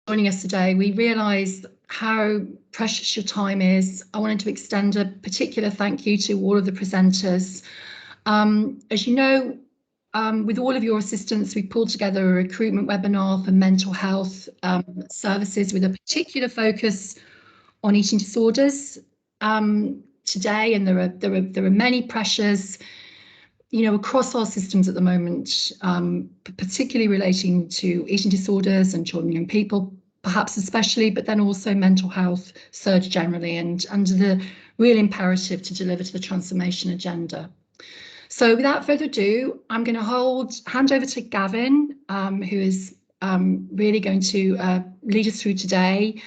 joining us today. We realise how precious your time is. I wanted to extend a particular thank you to all of the presenters. As you know, with all of your assistance, we pulled together a recruitment webinar for mental health services with a particular focus on eating disorders today, and there are many pressures, you know, across our systems at the moment, particularly relating to eating disorders and children and young people, perhaps especially, but then also mental health surge generally, and the real imperative to deliver to the transformation agenda. So without further ado, I'm going to hand over to Gavin, who is really going to lead us through today.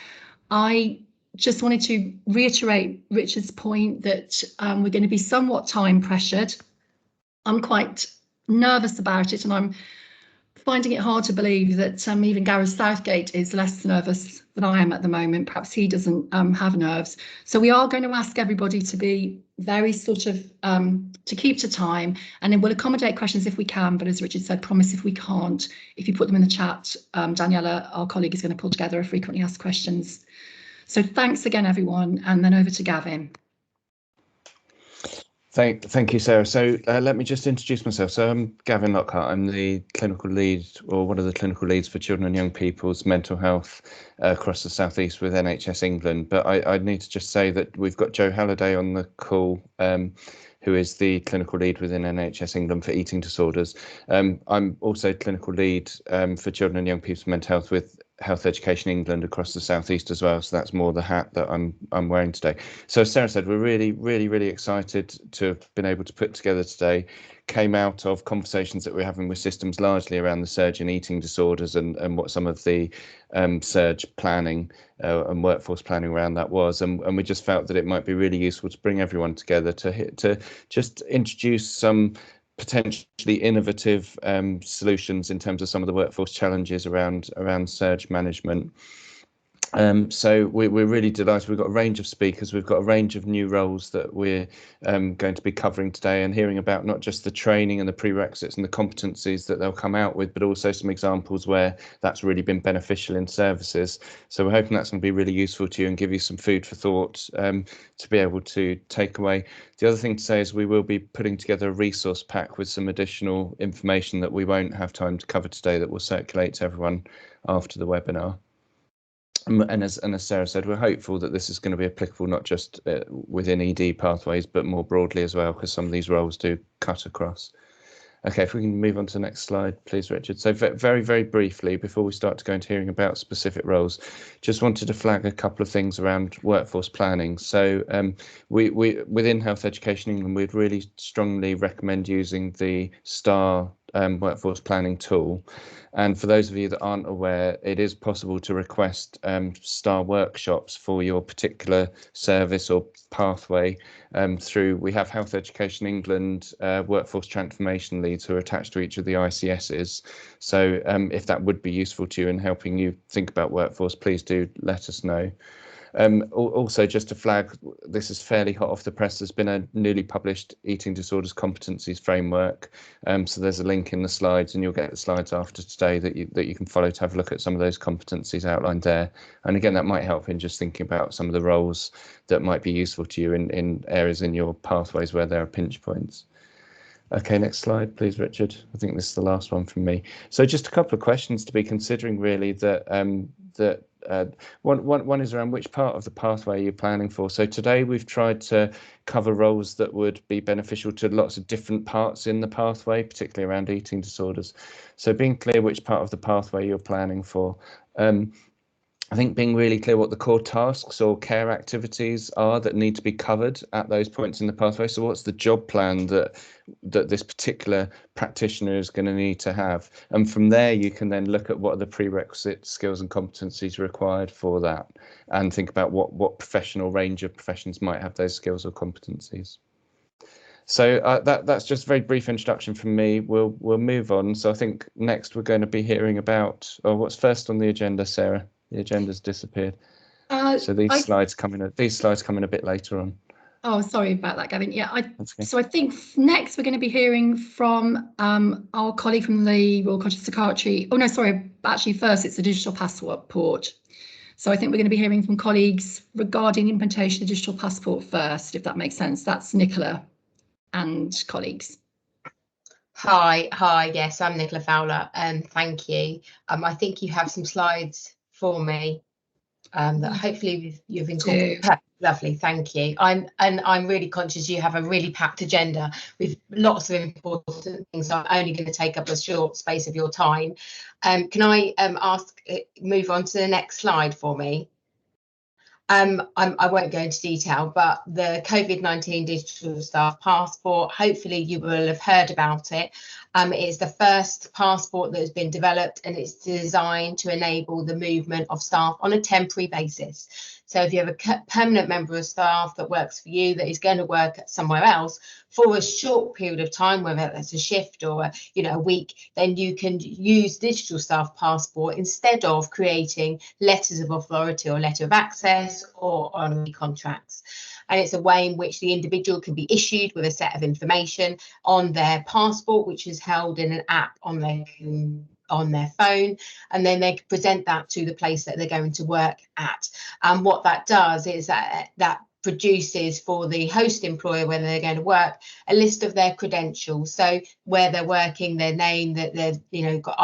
I just wanted to reiterate Richard's point that we're going to be somewhat time pressured. I'm quite nervous about it, and I'm finding it hard to believe that even Gareth Southgate is less nervous than I am at the moment. Perhaps he doesn't have nerves. So we are going to ask everybody to be very sort of to keep to time, and then we'll accommodate questions if we can, but as Richard said, promise if we can't, if you put them in the chat, Daniela, our colleague, is going to pull together a frequently asked questions. So thanks again, everyone, and then over to Gavin. Thank you, Sarah. So let me just introduce myself. So I'm Gavin Lockhart. I'm the clinical lead, or one of the clinical leads for children and young people's mental health across the South East with NHS England. But I need to just say that we've got Joe Halliday on the call, who is the clinical lead within NHS England for eating disorders. I'm also clinical lead for children and young people's mental health with Health Education England across the South East as well. So that's more the hat that I'm wearing today. So as Sarah said, we're really excited to have been able to put together today. Came out of conversations that we're having with systems largely around the surge in eating disorders and what some of the surge planning and workforce planning around that was, and we just felt that it might be really useful to bring everyone together to just introduce some potentially innovative solutions in terms of some of the workforce challenges around surge management. So we're really delighted. We've got a range of speakers. We've got a range of new roles that we're going to be covering today, and hearing about not just the training and the prerequisites and the competencies that they'll come out with, but also some examples where that's really been beneficial in services. So we're hoping that's going to be really useful to you and give you some food for thought to be able to take away. The other thing to say is we will be putting together a resource pack with some additional information that we won't have time to cover today that will circulate to everyone after the webinar. And as Sarah said, we're hopeful that this is going to be applicable not just within ED pathways, but more broadly as well, because some of these roles do cut across. Okay, if we can move on to the next slide, please, Richard. So very briefly, before we start to go into hearing about specific roles, just wanted to flag a couple of things around workforce planning. So we within Health Education England, we'd really strongly recommend using the STAR workforce planning tool. And for those of you that aren't aware, it is possible to request STAR workshops for your particular service or pathway through, we have Health Education England workforce transformation leads who are attached to each of the ICSs. So if that would be useful to you in helping you think about workforce, please do let us know. Also, just to flag, this is fairly hot off the press. There's been a newly published eating disorders competencies framework. So there's a link in the slides, and you'll get the slides after today that you can follow to have a look at some of those competencies outlined there. And again, that might help in just thinking about some of the roles that might be useful to you in areas in your pathways where there are pinch points. Okay, next slide, please, Richard. I think this is the last one from me. So just a couple of questions to be considering, really, one is around which part of the pathway you're planning for. So today we've tried to cover roles that would be beneficial to lots of different parts in the pathway, particularly around eating disorders. So being clear which part of the pathway you're planning for. I think being really clear what the core tasks or care activities are that need to be covered at those points in the pathway. So what's the job plan that this particular practitioner is going to need to have? And from there, you can then look at what are the prerequisite skills and competencies required for that, and think about what professional range of professions might have those skills or competencies. So that's just a very brief introduction from me. We'll move on. So I think next we're going to be hearing about, what's first on the agenda, Sarah? The agenda's disappeared. So these slides come in a bit later on. Oh, sorry about that, Gavin. Yeah, That's okay. so I think next we're going to be hearing from our colleague from the Royal College of Psychiatry. Oh no, sorry, actually first it's the digital passport. So I think we're going to be hearing from colleagues regarding the implementation of the digital passport first, if that makes sense. That's Nicola and colleagues. Hi, yes, I'm Nicola Fowler, and thank you. I think you have some slides for me that hopefully you've incorporated. Lovely, thank you. I'm really conscious you have a really packed agenda with lots of important things. So I'm only going to take up a short space of your time. Can I move on to the next slide for me? I won't go into detail, but the COVID-19 digital staff passport, hopefully you will have heard about it. It's the first passport that has been developed, and it's designed to enable the movement of staff on a temporary basis. So if you have a permanent member of staff that works for you that is going to work somewhere else for a short period of time, whether that's a shift or a week, then you can use digital staff passport instead of creating letters of authority or letter of access or honorary contracts. And it's a way in which the individual can be issued with a set of information on their passport, which is held in an app on their phone, and then they can present that to the place that they're going to work at. And what that does is that produces for the host employer, where they're going to work, a list of their credentials. So where they're working, their name, that they've got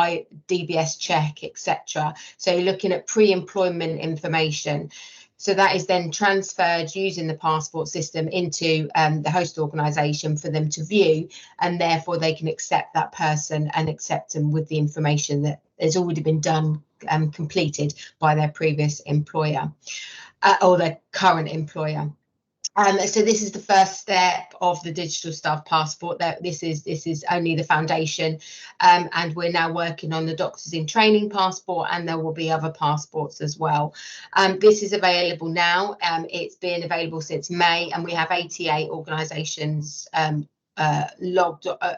DBS check, etc. So you're looking at pre-employment information. So that is then transferred using the passport system into the host organisation for them to view, and therefore they can accept that person and accept them with the information that has already been done and completed by their previous employer or their current employer. So this is the first step of the digital staff passport. That this is only the foundation, and we're now working on the Doctors in Training passport, and there will be other passports as well. This is available now. It's been available since May, and we have 88 organisations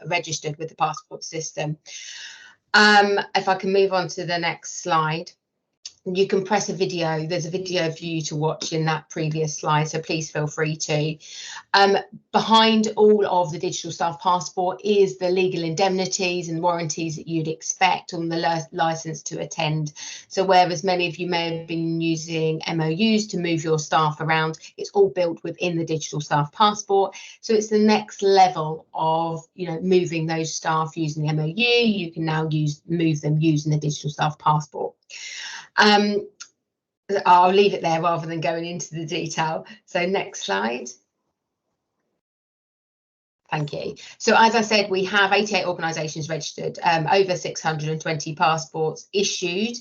registered with the passport system. If I can move on to the next slide. You can press a video. There's a video for you to watch in that previous slide, so please feel free to. Behind all of the digital staff passport is the legal indemnities and warranties that you'd expect on the licence to attend. So whereas many of you may have been using MOUs to move your staff around, it's all built within the digital staff passport. So it's the next level of moving those staff using the MOU. You can now move them using the digital staff passport. I'll leave it there rather than going into the detail. So next slide. Thank you. So as I said, we have 88 organisations registered, over 620 passports issued,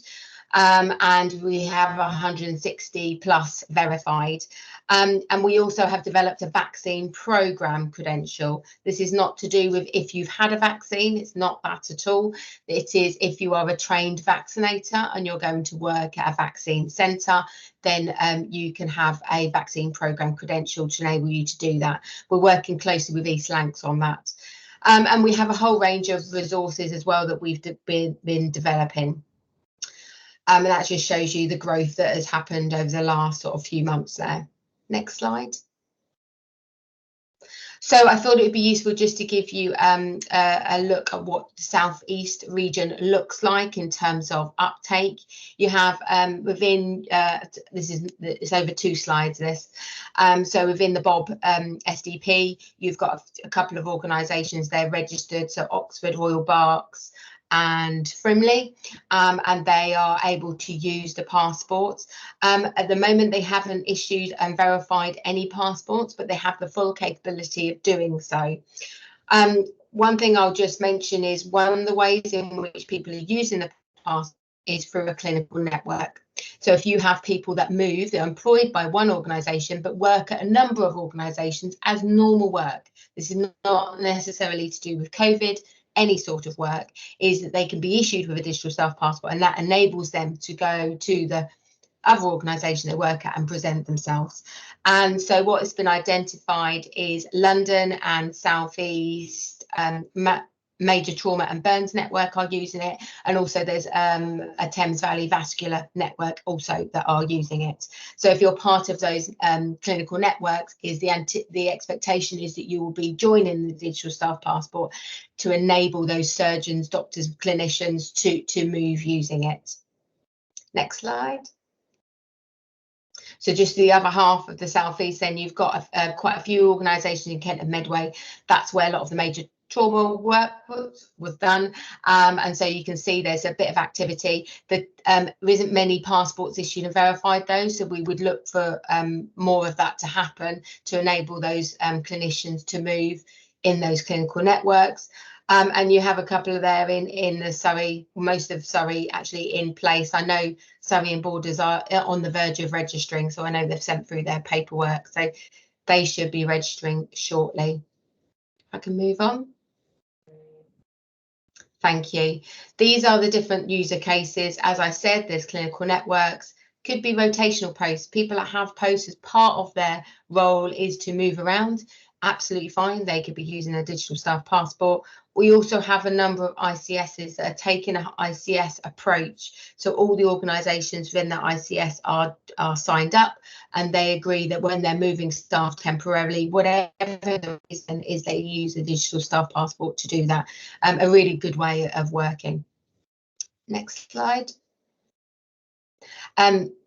and we have 160 plus verified. And we also have developed a vaccine programme credential. This is not to do with if you've had a vaccine, it's not that at all. It is if you are a trained vaccinator and you're going to work at a vaccine centre, then you can have a vaccine programme credential to enable you to do that. We're working closely with East Lancs on that. And we have a whole range of resources as well that we've been developing. And that just shows you the growth that has happened over the last sort of few months there. Next slide. So I thought it would be useful just to give you a look at what the South East region looks like in terms of uptake. You have within, it's over 2 slides this. So within the Bob SDP, you've got a couple of organisations there registered, so Oxford, Royal Berks and Frimley, and they are able to use the passports. At the moment, they haven't issued and verified any passports, but they have the full capability of doing so. One thing I'll just mention is one of the ways in which people are using the passport is through a clinical network. So if you have people that move, they're employed by one organisation, but work at a number of organisations as normal work. This is not necessarily to do with COVID. Any sort of work, is that they can be issued with a digital staff passport, and that enables them to go to the other organisation they work at and present themselves. And so what has been identified is London and South East, Major Trauma and Burns Network are using it, and also there's a Thames Valley Vascular Network also that are using it. So if you're part of those clinical networks, the expectation is that you will be joining the Digital Staff Passport to enable those surgeons, doctors, clinicians to move using it. Next slide. So just the other half of the southeast, then you've got quite a few organisations in Kent and Medway. That's where a lot of the major trauma work was done, and so you can see there's a bit of activity. There isn't many passports issued and verified though, so we would look for more of that to happen to enable those clinicians to move in those clinical networks. And you have a couple of there in the Surrey, most of Surrey actually in place. I know Surrey and Borders are on the verge of registering, so I know they've sent through their paperwork, so they should be registering shortly. I can move on. Thank you. These are the different user cases. As I said, there's clinical networks, could be rotational posts. People that have posts as part of their role is to move around. Absolutely fine. They could be using a Digital Staff Passport. We also have a number of ICSs that are taking an ICS approach. So all the organisations within that ICS are signed up, and they agree that when they're moving staff temporarily, whatever the reason is, they use a Digital Staff Passport to do that. A really good way of working. Next slide.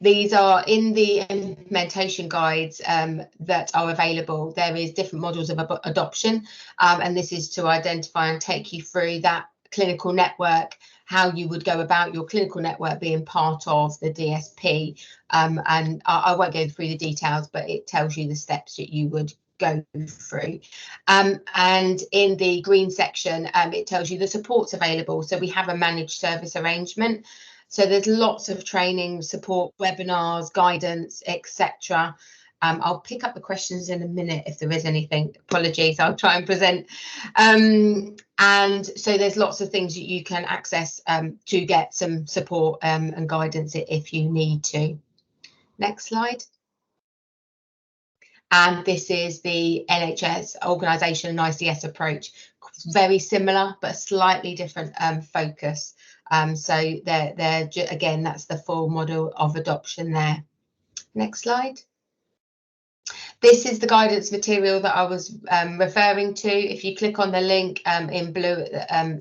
These are in the implementation guides that are available. There is different models of adoption, and this is to identify and take you through that clinical network, how you would go about your clinical network being part of the DSP. And I won't go through the details, but it tells you the steps that you would go through. And in the green section, it tells you the supports available. So we have a managed service arrangement. So there's lots of training, support, webinars, guidance, etc. I'll pick up the questions in a minute if there is anything. Apologies, I'll try and present. And so there's lots of things that you can access to get some support and guidance if you need to. Next slide. And this is the NHS organisation and ICS approach. Very similar, but slightly different focus. So they're again, that's the full model of adoption there. Next slide. This is the guidance material that I was referring to. If you click on the link in blue,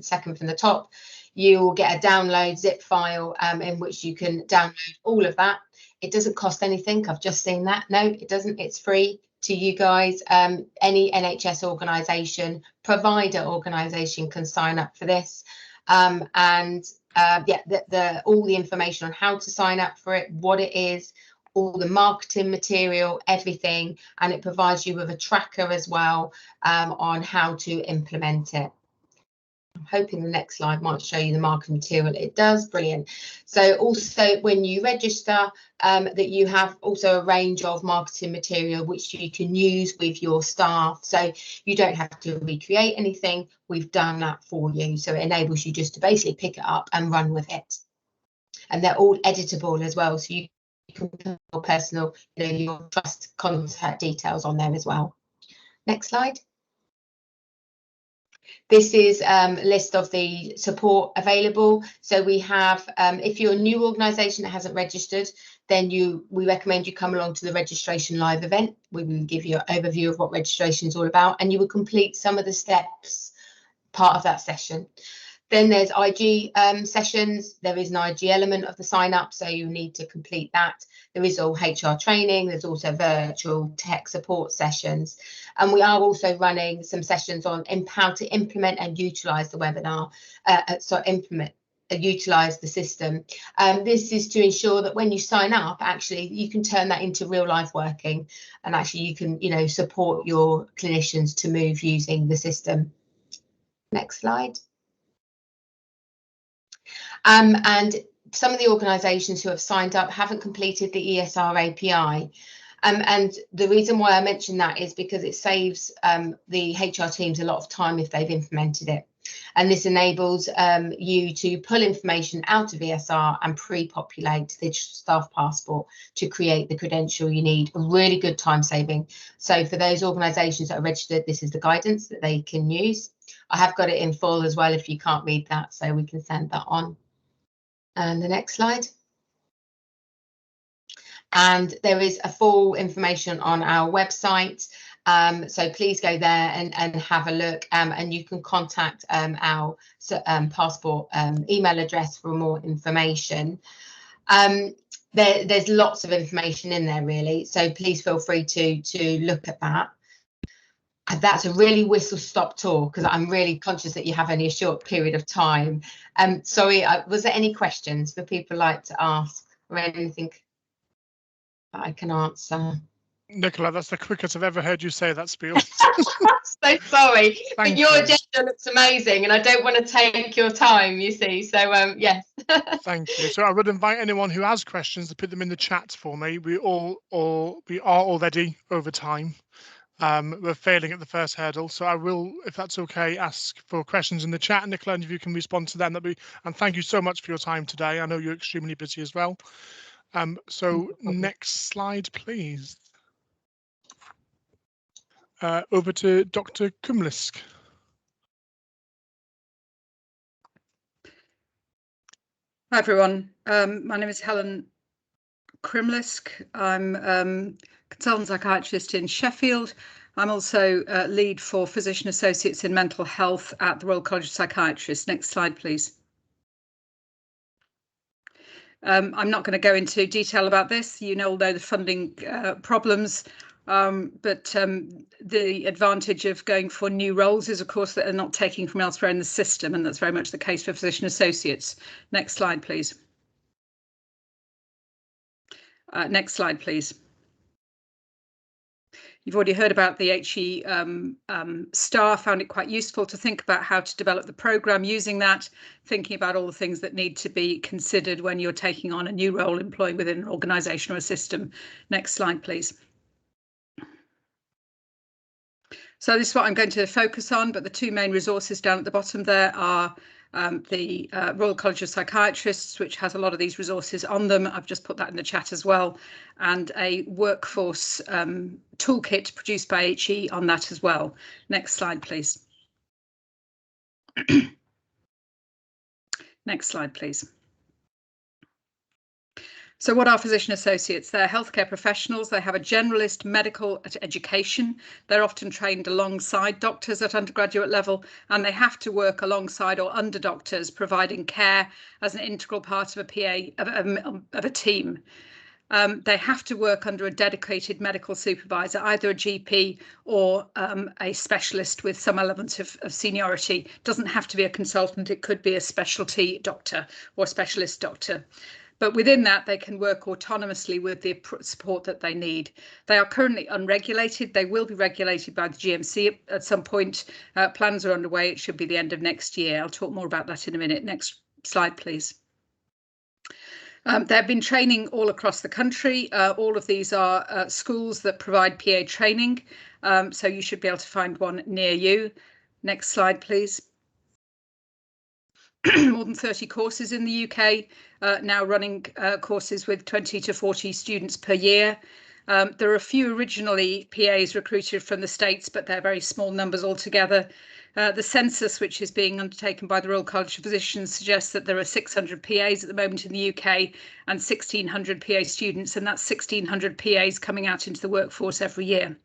second from the top, you will get a download zip file in which you can download all of that. It doesn't cost anything. I've just seen that. No, it doesn't. It's free to you guys. Any NHS organisation, provider organisation can sign up for this. Yeah, all the information on how to sign up for it, what it is, all the marketing material, everything, and it provides you with a tracker as well on how to implement it. I'm hoping the next slide might show you the marketing material. It does, brilliant. So also when you register, that you have also a range of marketing material which you can use with your staff. So you don't have to recreate anything. We've done that for you. So it enables you just to basically pick it up and run with it. And they're all editable as well. So you can put your personal, your trust contact details on there as well. Next slide. This is a list of the support available. So we have, if you're a new organisation that hasn't registered, then we recommend you come along to the registration live event. We will give you an overview of what registration is all about, and you will complete some of the steps part of that session. Then there's IG sessions. There is an IG element of the sign up, so you need to complete that. There is all HR training. There's also virtual tech support sessions. And we are also running some sessions on how to implement and utilise the webinar, utilise the system. This is to ensure that when you sign up, actually, you can turn that into real life working, and actually you can, support your clinicians to move using the system. Next slide. And some of the organisations who have signed up haven't completed the ESR API. And the reason why I mention that is because it saves the HR teams a lot of time if they've implemented it. And this enables you to pull information out of ESR and pre-populate the digital staff passport to create the credential you need. A really good time saving. So for those organisations that are registered, this is the guidance that they can use. I have got it in full as well if you can't read that, so we can send that on. And the next slide. And there is a full information on our website. So please go there and have a look, and you can contact our passport email address for more information. There's lots of information in there really, so please feel free to look at that. That's a really whistle-stop tour because I'm really conscious that you have only a short period of time. Sorry, was there any questions for people like to ask or anything that I can answer? Nicola, that's the quickest I've ever heard you say that spiel. So sorry, but your you. agenda looks amazing and I don't want to take your time, you see, so yes. Thank you. So I would invite anyone who has questions to put them in the chat for me. We are already over time. We're failing at the first hurdle, so I will, if that's okay, ask for questions in the chat, Nicola, and if you can respond to them, and thank you so much for your time today. I know you're extremely busy as well. So next slide, please. Over to Dr. Krimlisk. Hi everyone, my name is Helen Krimlisk. I'm consultant psychiatrist in Sheffield. I'm also lead for physician associates in mental health at the Royal College of Psychiatrists. Next slide, please. I'm not going to go into detail about this. You all know the funding problems. But the advantage of going for new roles is, of course, that they're not taking from elsewhere in the system, and that's very much the case for physician associates. Next slide, please. Next slide, please. You've already heard about the HE STAR, found it quite useful to think about how to develop the programme using that, thinking about all the things that need to be considered when you're taking on a new role employed within an organisation or a system. Next slide, please. So this is what I'm going to focus on, but the two main resources down at the bottom there are the Royal College of Psychiatrists, which has a lot of these resources on them. I've just put that in the chat as well, and a workforce toolkit produced by HE on that as well. Next slide, please. Next slide, please. So what are physician associates? They're healthcare professionals. They have a generalist medical education. They're often trained alongside doctors at undergraduate level, and they have to work alongside or under doctors, providing care as an integral part of a PA, of a team. They have to work under a dedicated medical supervisor, either a GP or a specialist with some elements of seniority. It doesn't have to be a consultant. It could be a specialty doctor or specialist doctor. But within that, they can work autonomously with the support that they need. They are currently unregulated. They will be regulated by the GMC at some point. Plans are underway. It should be the end of next year. I'll talk more about that in a minute. Next slide, please. There have been training all across the country. All of these are schools that provide PA training. So you should be able to find one near you. Next slide, please. More than 30 courses in the UK, now running courses with 20 to 40 students per year. There are a few originally PAs recruited from the States, but they're very small numbers altogether. The census, which is being undertaken by the Royal College of Physicians, suggests that there are 600 PAs at the moment in the UK and 1,600 PA students, and that's 1,600 PAs coming out into the workforce every year.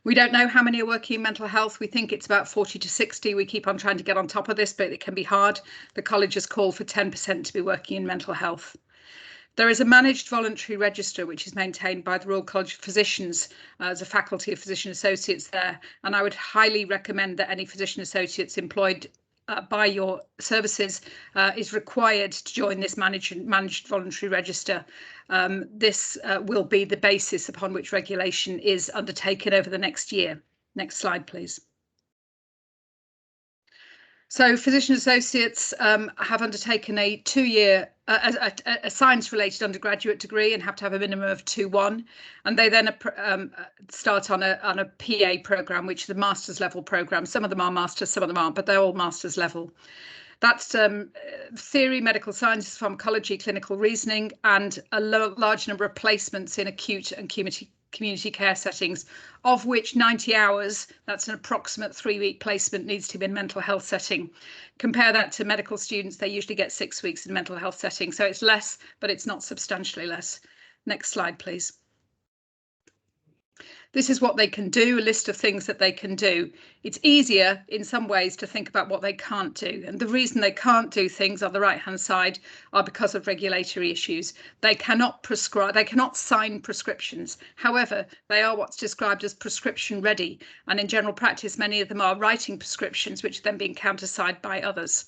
We don't know how many are working in mental health. We think it's about 40 to 60. We keep on trying to get on top of this, but it can be hard. The college has called for 10% to be working in mental health. There is a managed voluntary register which is maintained by the Royal College of Physicians as a faculty of physician associates there, and I would highly recommend that any physician associates employed by your services is required to join this managed voluntary register. This will be the basis upon which regulation is undertaken over the next year. Next slide, please. So physician associates have undertaken a 2-year a science-related undergraduate degree and have to have a minimum of 2-1, and they then start on a PA program, which is a master's level program. Some of them are masters, some of them aren't, but they're all master's level. That's theory, medical sciences, pharmacology, clinical reasoning, and a large number of placements in acute and community care settings, of which 90 hours, that's an approximate 3-week placement, needs to be in mental health setting. Compare that to medical students, they usually get 6 weeks in mental health setting. So it's less, but it's not substantially less. Next slide, please. This is what they can do, a list of things that they can do. It's easier in some ways to think about what they can't do. And the reason they can't do things on the right-hand side are because of regulatory issues. They cannot prescribe, they cannot sign prescriptions. However, they are what's described as prescription ready. And in general practice, many of them are writing prescriptions, which are then being countersigned by others.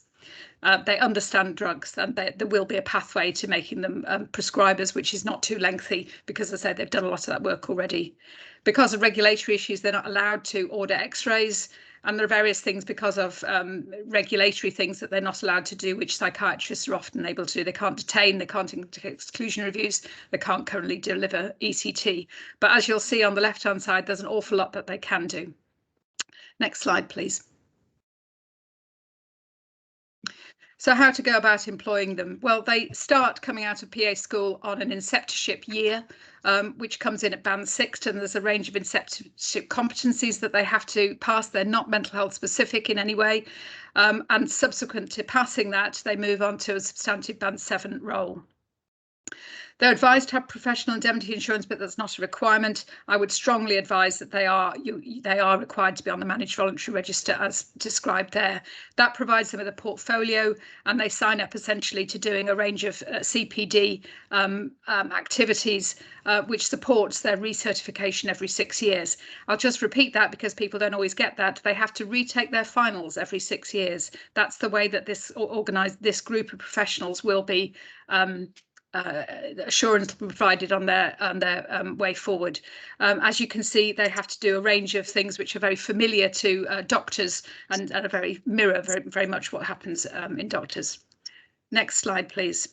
They understand drugs, and there will be a pathway to making them prescribers, which is not too lengthy because, as I say, they've done a lot of that work already. Because of regulatory issues, they're not allowed to order x-rays, and there are various things because of regulatory things that they're not allowed to do, which psychiatrists are often able to do. They can't detain, they can't take exclusion reviews, they can't currently deliver ECT. But as you'll see on the left-hand side, there's an awful lot that they can do. Next slide, please. So how to go about employing them? Well, they start coming out of PA school on an inceptorship year, which comes in at band 6, and there's a range of inceptorship competencies that they have to pass. They're not mental health specific in any way. And subsequent to passing that, they move on to a substantive band 7 role. They're advised to have professional indemnity insurance, but that's not a requirement. I would strongly advise that they are required to be on the managed voluntary register as described there. That provides them with a portfolio, and they sign up essentially to doing a range of CPD activities, which supports their recertification every 6 years. I'll just repeat that because people don't always get that. They have to retake their finals every 6 years. That's the way that this group of professionals will be assurance provided on their way forward. As you can see, they have to do a range of things which are very familiar to doctors and are very much what happens in doctors. Next slide, please.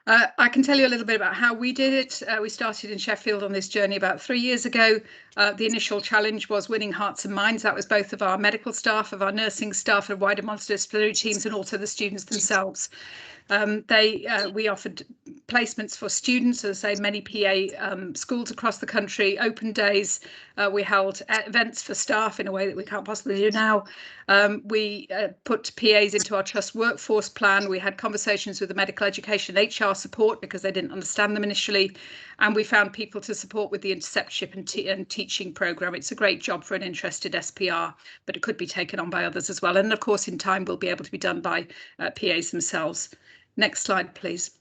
I can tell you a little bit about how we did it. We started in Sheffield on this journey about 3 years ago. The initial challenge was winning hearts and minds. That was both of our medical staff, of our nursing staff, of wider multidisciplinary teams, and also the students themselves. We offered placements for students, as I say, many PA schools across the country, open days. We held events for staff in a way that we can't possibly do now. We put PAs into our trust workforce plan. We had conversations with the medical education and HR support because they didn't understand them initially. And we found people to support with the interceptorship and teaching programme. It's a great job for an interested SPR, but it could be taken on by others as well. And of course, in time, will be able to be done by PAs themselves. Next slide, please.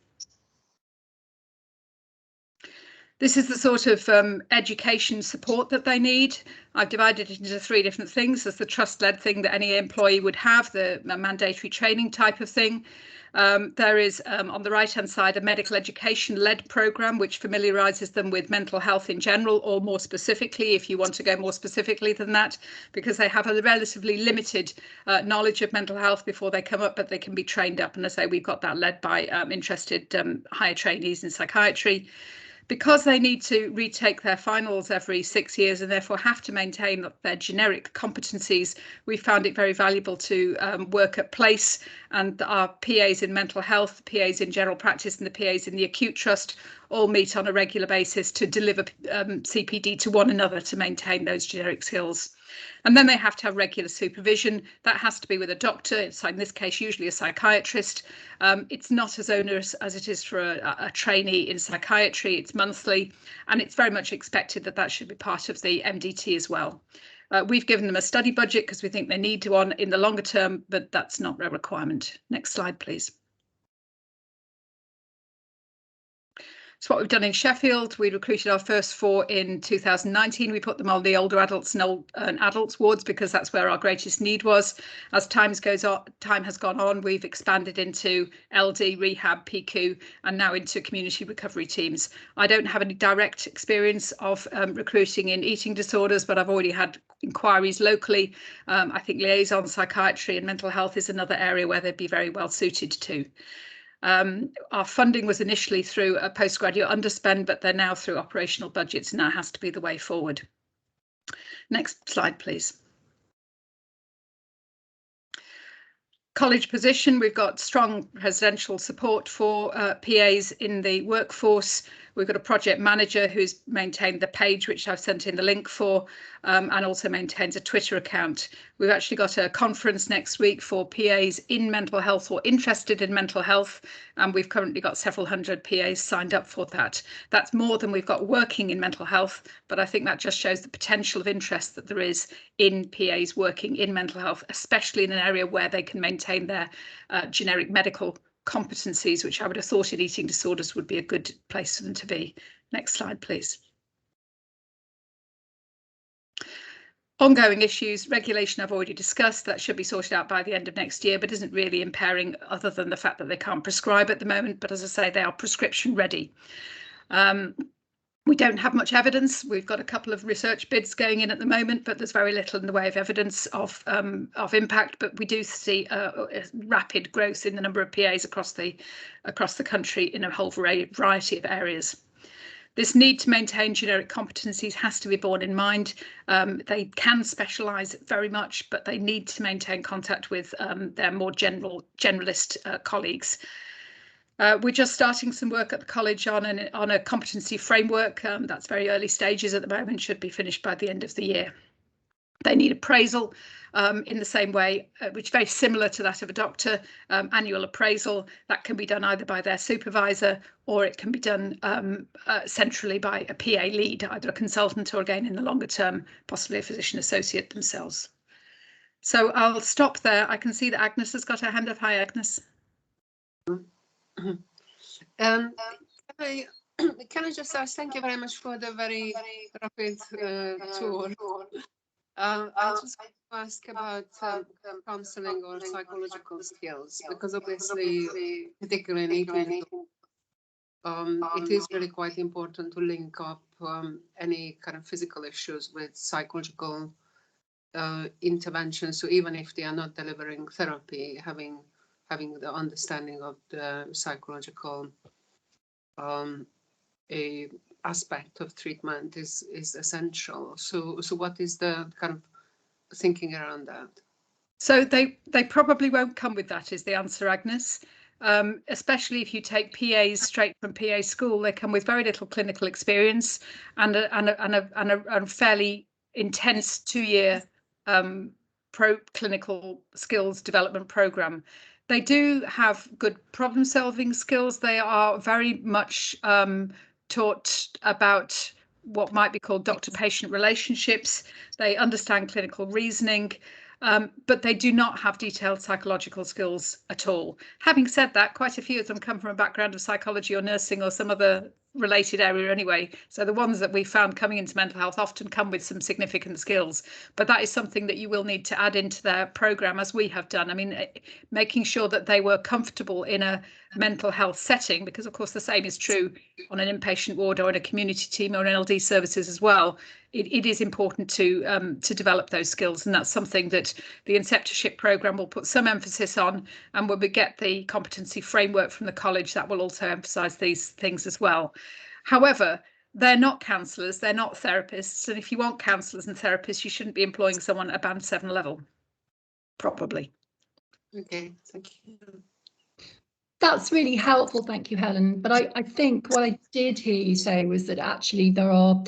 This is the sort of education support that they need. I've divided it into 3 different things. There's the trust-led thing that any employee would have, the mandatory training type of thing. There is, on the right-hand side, a medical education-led programme which familiarises them with mental health in general, or more specifically, if you want to go more specifically than that, because they have a relatively limited knowledge of mental health before they come up, but they can be trained up. And as I say, we've got that led by interested higher trainees in psychiatry. Because they need to retake their finals every 6 years and therefore have to maintain their generic competencies, we found it very valuable to work at place, and our PAs in mental health, PAs in general practice, and the PAs in the acute trust all meet on a regular basis to deliver CPD to one another to maintain those generic skills. And then they have to have regular supervision. That has to be with a doctor, so in this case, usually a psychiatrist. It's not as onerous as it is for a trainee in psychiatry. It's monthly, and it's very much expected that that should be part of the MDT as well. We've given them a study budget because we think they need one in the longer term, but that's not a requirement. Next slide, please. So what we've done in Sheffield, we recruited our first 4 in 2019. We put them on the older adults and adults wards because that's where our greatest need was. As time has gone on, we've expanded into LD, rehab, PQ, and now into community recovery teams. I don't have any direct experience of recruiting in eating disorders, but I've already had inquiries locally. I think liaison psychiatry and mental health is another area where they'd be very well suited to. Our funding was initially through a postgraduate underspend, but they're now through operational budgets, and that has to be the way forward. Next slide, please. College position, we've got strong residential support for PAs in the workforce. We've got a project manager who's maintained the page, which I've sent in the link for, and also maintains a Twitter account. We've actually got a conference next week for PAs in mental health or interested in mental health, and we've currently got several hundred PAs signed up for that. That's more than we've got working in mental health, but I think that just shows the potential of interest that there is in PAs working in mental health, especially in an area where they can maintain their generic medical competencies, which I would have thought in eating disorders would be a good place for them to be. Next slide, please. Ongoing issues, regulation I've already discussed, that should be sorted out by the end of next year, but isn't really impairing other than the fact that they can't prescribe at the moment. But as I say, they are prescription ready. We don't have much evidence. We've got a couple of research bids going in at the moment, but there's very little in the way of evidence of impact. But we do see a rapid growth in the number of PAs across the country in a whole variety of areas. This need to maintain generic competencies has to be borne in mind. They can specialise very much, but they need to maintain contact with their more generalist colleagues. We're just starting some work at the college on a competency framework. That's very early stages at the moment, should be finished by the end of the year. They need appraisal in the same way, which is very similar to that of a doctor. Annual appraisal, that can be done either by their supervisor or it can be done centrally by a PA lead, either a consultant or, again, in the longer term, possibly a physician associate themselves. So I'll stop there. I can see that Agnes has got her hand up. Hi, Agnes. Can I just ask, thank you very much for the very rapid tour. I just want to ask about counselling or psychological skills, because obviously, particularly in eating, it is really quite important to link up any kind of physical issues with psychological interventions. So even if they are not delivering therapy, having the understanding of the psychological aspect of treatment is essential. So what is the kind of thinking around that? So they probably won't come with that, is the answer, Agnes. Especially if you take PAs straight from PA school, they come with very little clinical experience and a fairly intense 2-year clinical skills development program. They do have good problem solving skills. They are very much taught about what might be called doctor-patient relationships. They understand clinical reasoning, but they do not have detailed psychological skills at all. Having said that, quite a few of them come from a background of psychology or nursing or some other related area anyway. So the ones that we found coming into mental health often come with some significant skills, but that is something that you will need to add into their programme, as we have done. I mean, making sure that they were comfortable in a mental health setting, because of course the same is true on an inpatient ward or in a community team or in LD services as well. It is important to develop those skills, and that's something that the inceptorship programme will put some emphasis on. And when we get the competency framework from the college, that will also emphasise these things as well. However, they're not counsellors, they're not therapists, and if you want counsellors and therapists, you shouldn't be employing someone at band 7 level, probably. Okay, thank you. That's really helpful, thank you, Helen. But I think what I did hear you say was that actually there are,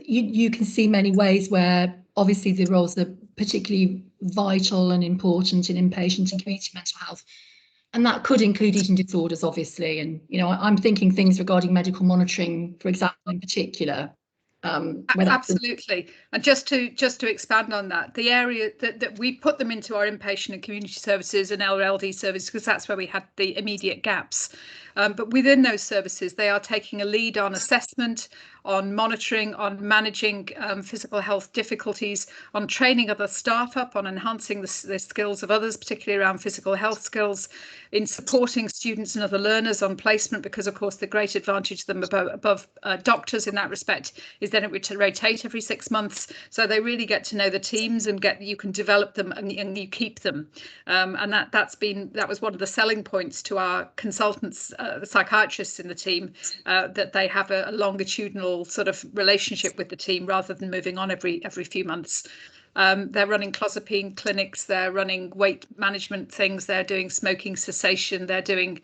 you can see many ways where obviously the roles are particularly vital and important in inpatient and community mental health. And that could include eating disorders, obviously. And, you know, I'm thinking things regarding medical monitoring, for example, in particular. Absolutely. And just to expand on that, the area that we put them into our inpatient and community services and LD services, because that's where we had the immediate gaps. But within those services, they are taking a lead on assessment, on monitoring, on managing physical health difficulties, on training other staff up, on enhancing the skills of others, particularly around physical health skills, in supporting students and other learners on placement, because of course the great advantage of them above doctors in that respect is then it rotate every 6 months, so they really get to know the teams and you can develop them and you keep them, and that was one of the selling points to our consultants, the psychiatrists in the team, that they have a longitudinal sort of relationship with the team rather than moving on every few months. They're running clozapine clinics, they're running weight management things, they're doing smoking cessation, they're doing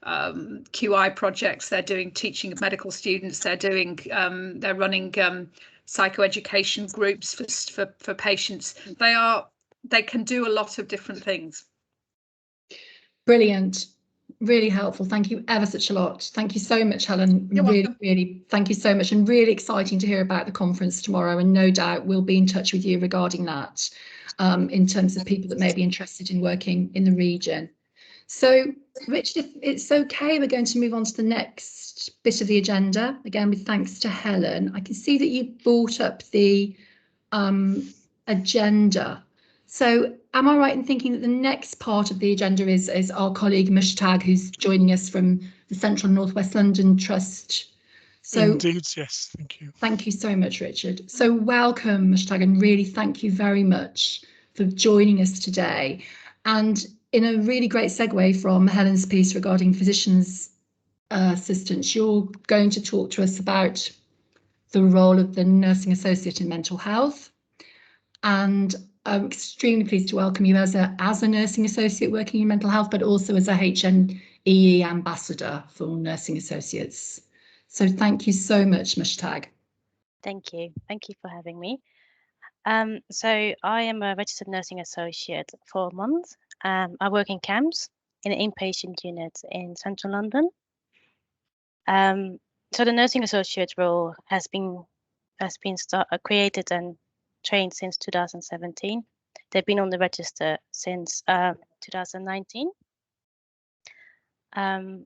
QI projects, they're doing teaching of medical students, they're running psychoeducation groups for patients. They can do a lot of different things. Brilliant. Really helpful. Thank you ever such a lot. Thank you so much, Helen. Really, thank you so much, and really exciting to hear about the conference tomorrow. And no doubt we'll be in touch with you regarding that, in terms of people that may be interested in working in the region. So, Richard, if it's okay, we're going to move on to the next bit of the agenda. Again, with thanks to Helen. I can see that you brought up the agenda. So am I right in thinking that the next part of the agenda is our colleague Mushtaq, who's joining us from the Central and North West London Trust? So indeed, yes, thank you. Thank you so much, Richard. So welcome, Mushtaq, and really thank you very much for joining us today. And in a really great segue from Helen's piece regarding physicians' assistants, you're going to talk to us about the role of the nursing associate in mental health. And I'm extremely pleased to welcome you as a nursing associate working in mental health, but also as a HNEE ambassador for nursing associates. So thank you so much, Mushtaq. Thank you. Thank you for having me. So I am a registered nursing associate for a month. I work in CAMHS in an inpatient unit in central London. So the nursing associate role has been created and trained since 2017. They've been on the register since 2019, and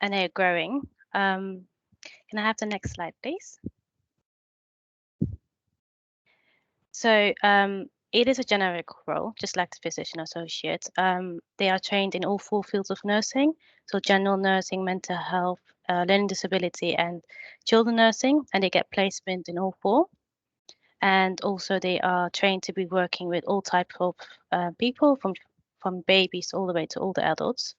they're growing. Can I have the next slide, please? So it is a generic role, just like the physician associate. They are trained in all 4 fields of nursing, so general nursing, mental health, learning disability, and children nursing, and they get placement in all 4. And also they are trained to be working with all types of people, from babies all the way to older adults.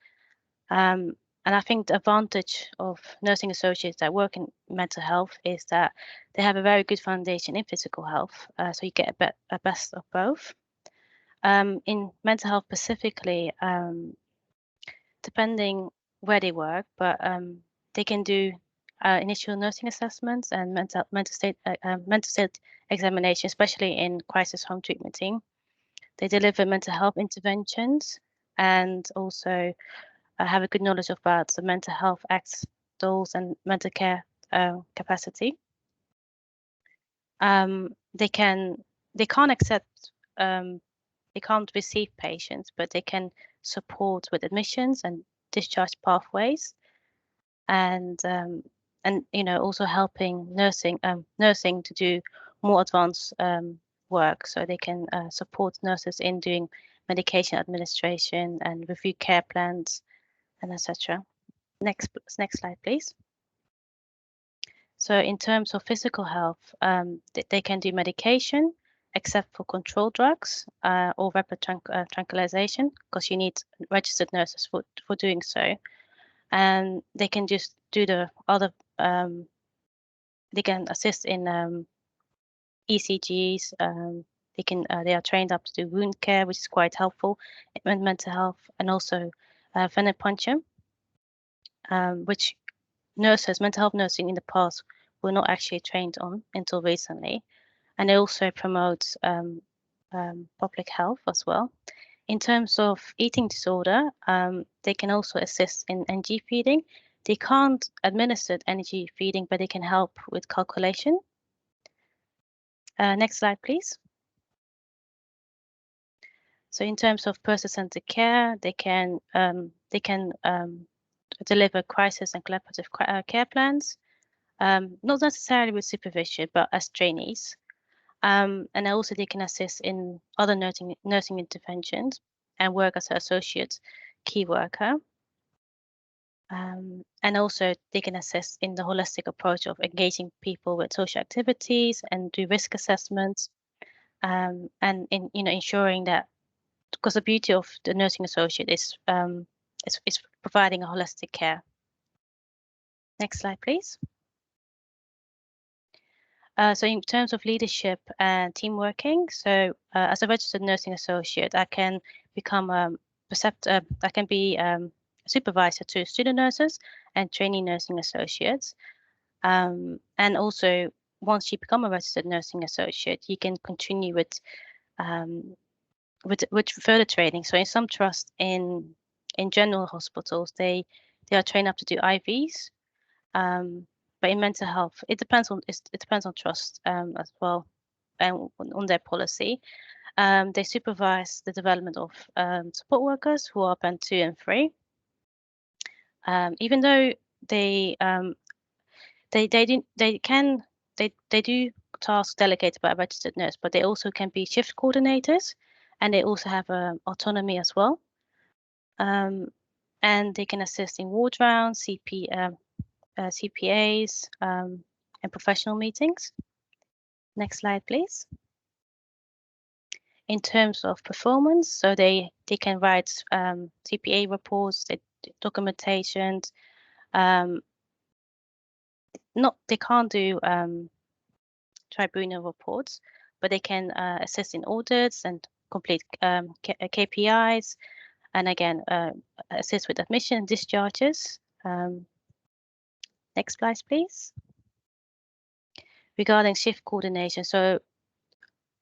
And I think the advantage of nursing associates that work in mental health is that they have a very good foundation in physical health, so you get a best of both. In mental health specifically, depending where they work, but they can do initial nursing assessments and mental state examination, especially in crisis home treatment team. They deliver mental health interventions and also have a good knowledge about the Mental Health Act, dolls, and mental care capacity. They can't receive patients, but they can support with admissions and discharge pathways, and also helping nursing to do more advanced work, so they can support nurses in doing medication administration and review care plans and etc. Next slide, please. So in terms of physical health, they can do medication, except for control drugs or rapid tranquilization, because you need registered nurses for doing so. And they can just do the other, they can assist in ECGs. They are trained up to do wound care, which is quite helpful in mental health, and also venipuncture, which mental health nursing in the past were not actually trained on until recently. And they also promote public health as well. In terms of eating disorder, they can also assist in NG feeding. They can't administer NG feeding, but they can help with calculation. Next slide, please. So in terms of person-centered care, they can deliver crisis and collaborative care plans, not necessarily with supervision, but as trainees. And also they can assist in other nursing interventions and work as an associate key worker. And also they can assist in the holistic approach of engaging people with social activities and do risk assessments, and in ensuring that, because the beauty of the nursing associate is providing a holistic care. Next slide, please. So in terms of leadership and team working, so as a registered nursing associate, I can become I can be supervisor to student nurses and trainee nursing associates. And also, once you become a registered nursing associate, you can continue with further training. So in some trusts in general hospitals, they are trained up to do IVs. But in mental health, it depends on trust as well, and on their policy. They supervise the development of support workers who are band 2 and 3. Even though they do tasks delegated by a registered nurse, but they also can be shift coordinators, and they also have autonomy as well. And they can assist in ward rounds, CPAs, and professional meetings. Next slide, please. In terms of performance, so they can write CPA reports, documentations. They can't do tribunal reports, but they can assist in audits and complete KPIs, and again assist with admission and discharges. Next slide, please. Regarding shift coordination, so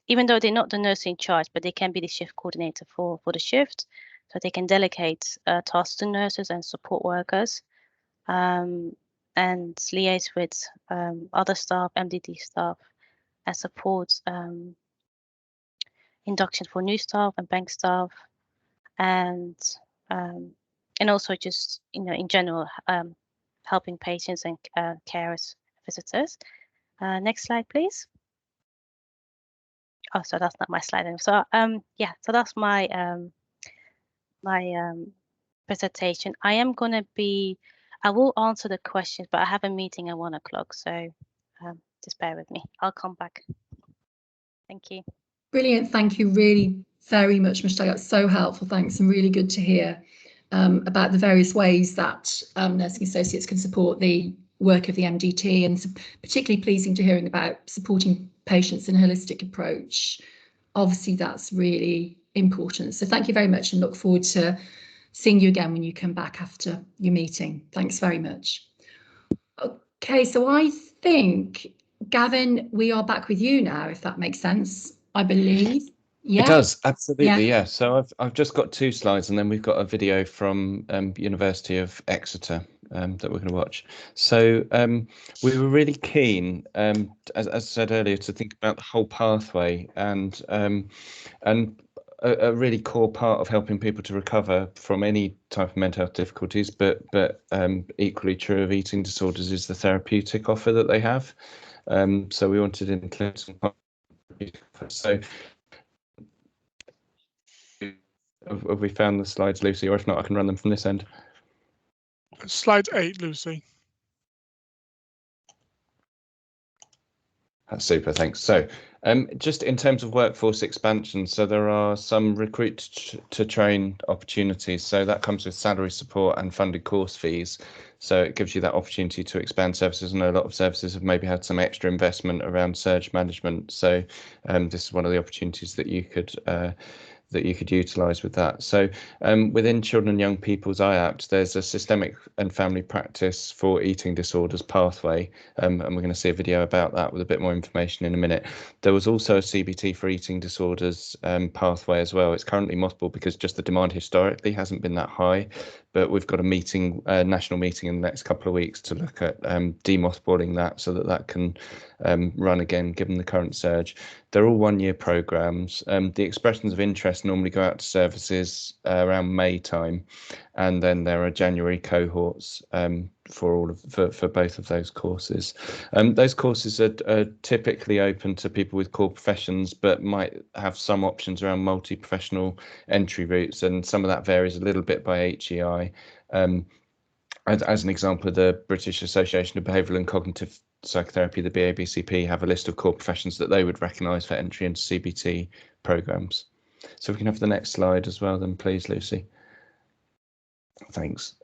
even though they're not the nurse in charge, but they can be the shift coordinator for the shift, so they can delegate tasks to nurses and support workers, and liaise with other staff, MDD staff, and support induction for new staff and bank staff, and also just in general helping patients and carers, visitors. Next slide, please. Oh, so that's not my slide anymore. So yeah, so that's my presentation. I will answer the questions, but I have a meeting at 1 o'clock, so just bear with me. I'll come back. Thank you. Brilliant. Thank you really very much, Michelle. That's so helpful. Thanks, and really good to hear about the various ways that nursing associates can support the work of the MDT, and particularly pleasing to hearing about supporting patients in a holistic approach. Obviously, that's really important. So thank you very much, and look forward to seeing you again when you come back after your meeting. Thanks very much. Okay, so I think, Gavin, we are back with you now, if that makes sense, I believe. Yeah. It does, absolutely, yeah. So I've just got 2 slides, and then we've got a video from University of Exeter that we're going to watch. So we were really keen, as I said earlier, to think about the whole pathway, and a really core part of helping people to recover from any type of mental health difficulties, but equally true of eating disorders, is the therapeutic offer that they have. So we wanted to include some. So have we found the slides, Lucy, or if not, I can run them from this end. Slide 8, Lucy. That's super, thanks. So just in terms of workforce expansion, so there are some recruit to train opportunities. So that comes with salary support and funded course fees. So it gives you that opportunity to expand services. I know a lot of services have maybe had some extra investment around surge management. So this is one of the opportunities that you could utilise with that. So within Children and Young People's IAPT, there's a systemic and family practice for eating disorders pathway, and we're going to see a video about that with a bit more information in a minute. There was also a CBT for eating disorders pathway as well. It's currently mothballed because just the demand historically hasn't been that high, but we've got a meeting, national meeting in the next couple of weeks to look at demothballing that so that can run again given the current surge. They're all 1-year programs. The expressions of interest normally go out to services around May time, and then there are January cohorts for both of those courses. Those courses are typically open to people with core professions, but might have some options around multi-professional entry routes, and some of that varies a little bit by HEI. As an example, the British Association of Behavioural and Cognitive Psychotherapy, the BABCP, have a list of core professions that they would recognise for entry into CBT programmes. So we can have the next slide as well then, please, Lucy. Thanks.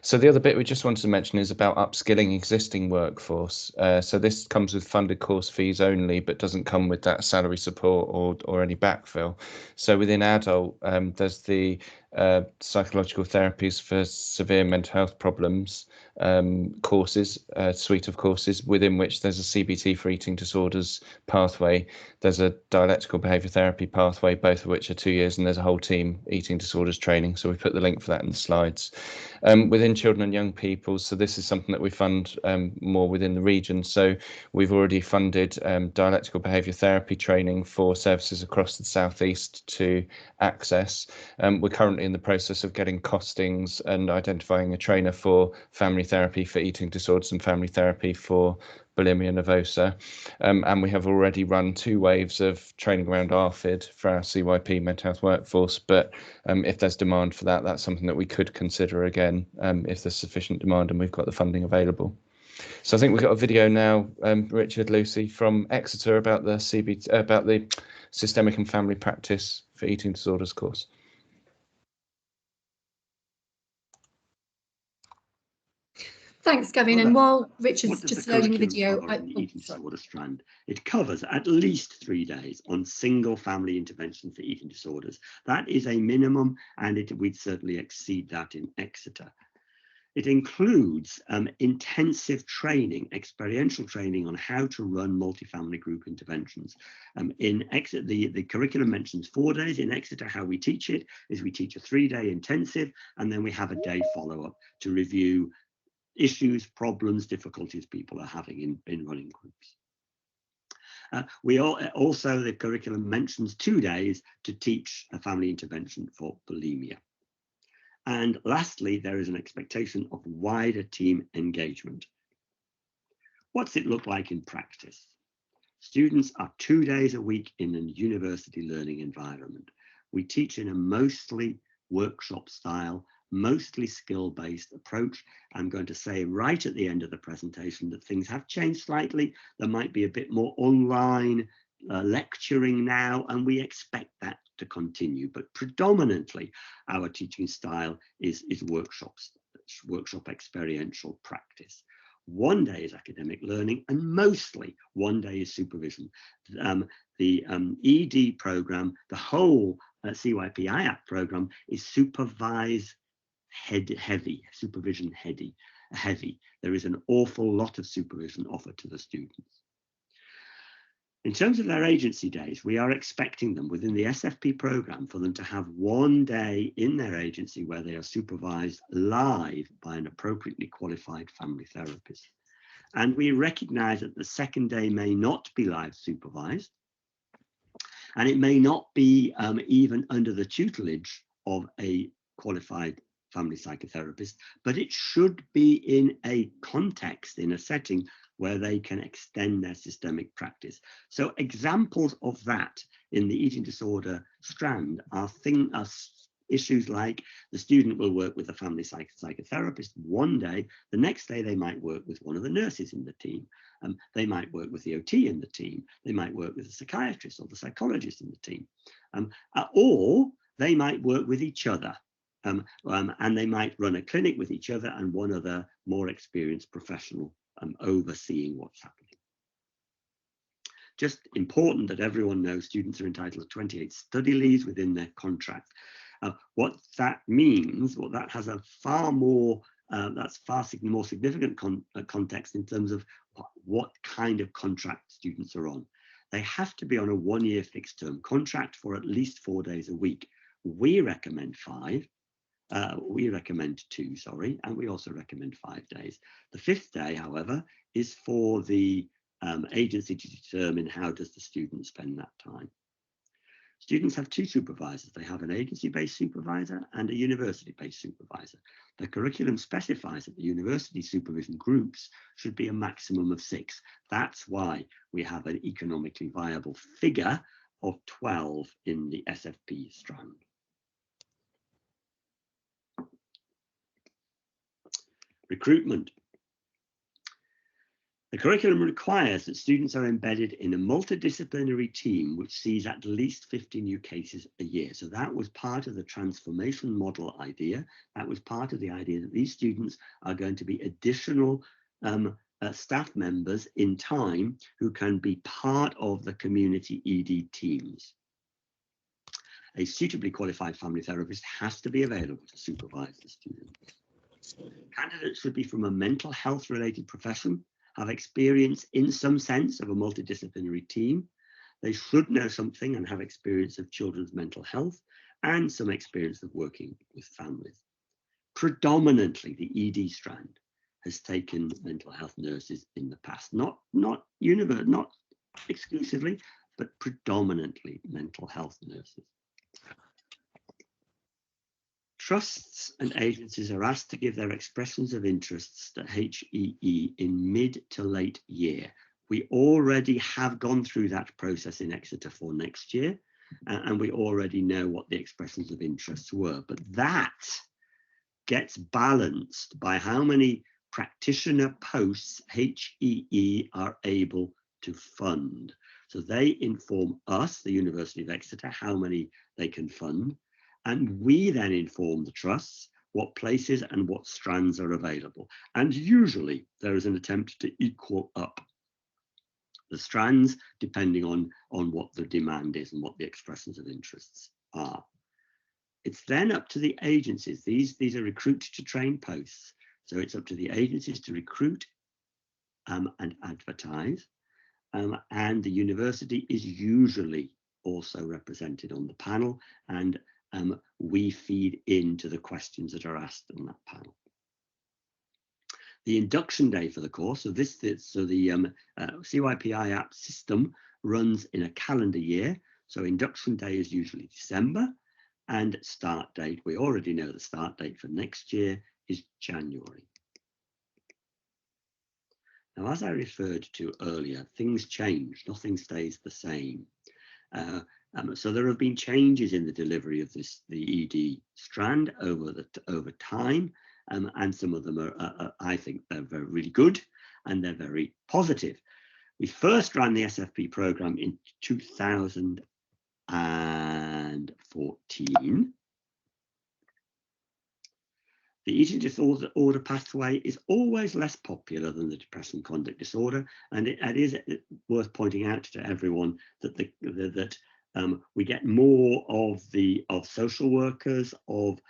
So the other bit we just wanted to mention is about upskilling existing workforce. So this comes with funded course fees only, but doesn't come with that salary support or any backfill. So within adult, there's the psychological therapies for severe mental health problems courses, suite of courses within which there's a CBT for eating disorders pathway. There's a dialectical behaviour therapy pathway, both of which are 2 years, and there's a whole team eating disorders training. So we put the link for that in the slides. Within children and young people, so this is something that we fund more within the region. So we've already funded dialectical behaviour therapy training for services across the southeast to access. We're currently in the process of getting costings and identifying a trainer for family therapy for eating disorders and family therapy for bulimia nervosa. And we have already run 2 waves of training around ARFID for our CYP mental health workforce. But if there's demand for that, that's something that we could consider again if there's sufficient demand and we've got the funding available. So I think we've got a video now, Richard, Lucy, from Exeter about the about the Systemic and Family Practice for Eating Disorders course. Thanks, Gavin. And while Richard's just loading the video, eating disorder strand, it covers at least 3 days on single family intervention for eating disorders. That is a minimum, and we'd certainly exceed that in Exeter. It includes intensive training, experiential training on how to run multifamily group interventions. In Exeter, the curriculum mentions 4 days. In Exeter, how we teach it is we teach a 3-day intensive, and then we have a day follow-up to review issues, problems, difficulties people are having in running groups. Also, the curriculum mentions 2 days to teach a family intervention for bulimia. And lastly, there is an expectation of wider team engagement. What's it look like in practice? Students are 2 days a week in a university learning environment. We teach in a mostly workshop style, mostly skill-based approach. I'm going to say right at the end of the presentation that things have changed slightly. There might be a bit more online lecturing now, and we expect that to continue. But predominantly, our teaching style is workshop experiential practice. 1 day is academic learning, and mostly 1 day is supervision. The ED program, the whole CYP IAP program is supervision heavy. There is an awful lot of supervision offered to the students. In terms of their agency days, we are expecting them within the SFP program for them to have 1 day in their agency where they are supervised live by an appropriately qualified family therapist. And we recognise that the second day may not be live supervised, and it may not be even under the tutelage of a qualified family psychotherapist, but it should be in a context, in a setting where they can extend their systemic practice. So examples of that in the eating disorder strand are issues like the student will work with a family psychotherapist 1 day, the next day they might work with one of the nurses in the team, they might work with the OT in the team, they might work with the psychiatrist or the psychologist in the team, or they might work with each other. And they might run a clinic with each other and one other more experienced professional overseeing what's happening. Just important that everyone knows students are entitled to 28 study leaves within their contract. What that means, well, that has a far more, more significant context in terms of what kind of contract students are on. They have to be on a 1-year fixed term contract for at least 4 days a week. We recommend 5. We recommend 2, sorry, and we also recommend 5 days. The 5th day, however, is for the agency to determine how does the student spend that time. Students have two supervisors. They have an agency-based supervisor and a university-based supervisor. The curriculum specifies that the university supervision groups should be a maximum of 6. That's why we have an economically viable figure of 12 in the SFP strand. Recruitment. The curriculum requires that students are embedded in a multidisciplinary team which sees at least 50 new cases a year. So that was part of the transformation model idea. That was part of the idea that these students are going to be additional staff members in time who can be part of the community ED teams. A suitably qualified family therapist has to be available to supervise the students. Candidates should be from a mental health related profession, have experience in some sense of a multidisciplinary team. They should know something and have experience of children's mental health and some experience of working with families. Predominantly, the ED strand has taken mental health nurses in the past, not exclusively, but predominantly mental health nurses. Trusts and agencies are asked to give their expressions of interests to HEE in mid to late year. We already have gone through that process in Exeter for next year, and we already know what the expressions of interests were, but that gets balanced by how many practitioner posts HEE are able to fund. So they inform us, the University of Exeter, how many they can fund. And we then inform the trusts what places and what strands are available. And usually there is an attempt to equal up the strands depending on what the demand is and what the expressions of interests are. It's then up to the agencies. These are recruit to train posts. So it's up to the agencies to recruit and advertise. And the university is usually also represented on the panel, and we feed into the questions that are asked on that panel. The induction day for the course, so the CYP app system runs in a calendar year. So induction day is usually December, and start date, we already know the start date for next year is January. Now, as I referred to earlier, things change, nothing stays the same. So there have been changes in the delivery of the ED strand over time, and some of them are, I think they're really good and they're very positive. We first ran the SFP program in 2014. The eating disorder pathway is always less popular than the depression conduct disorder, and it is worth pointing out to everyone that we get more of social workers, of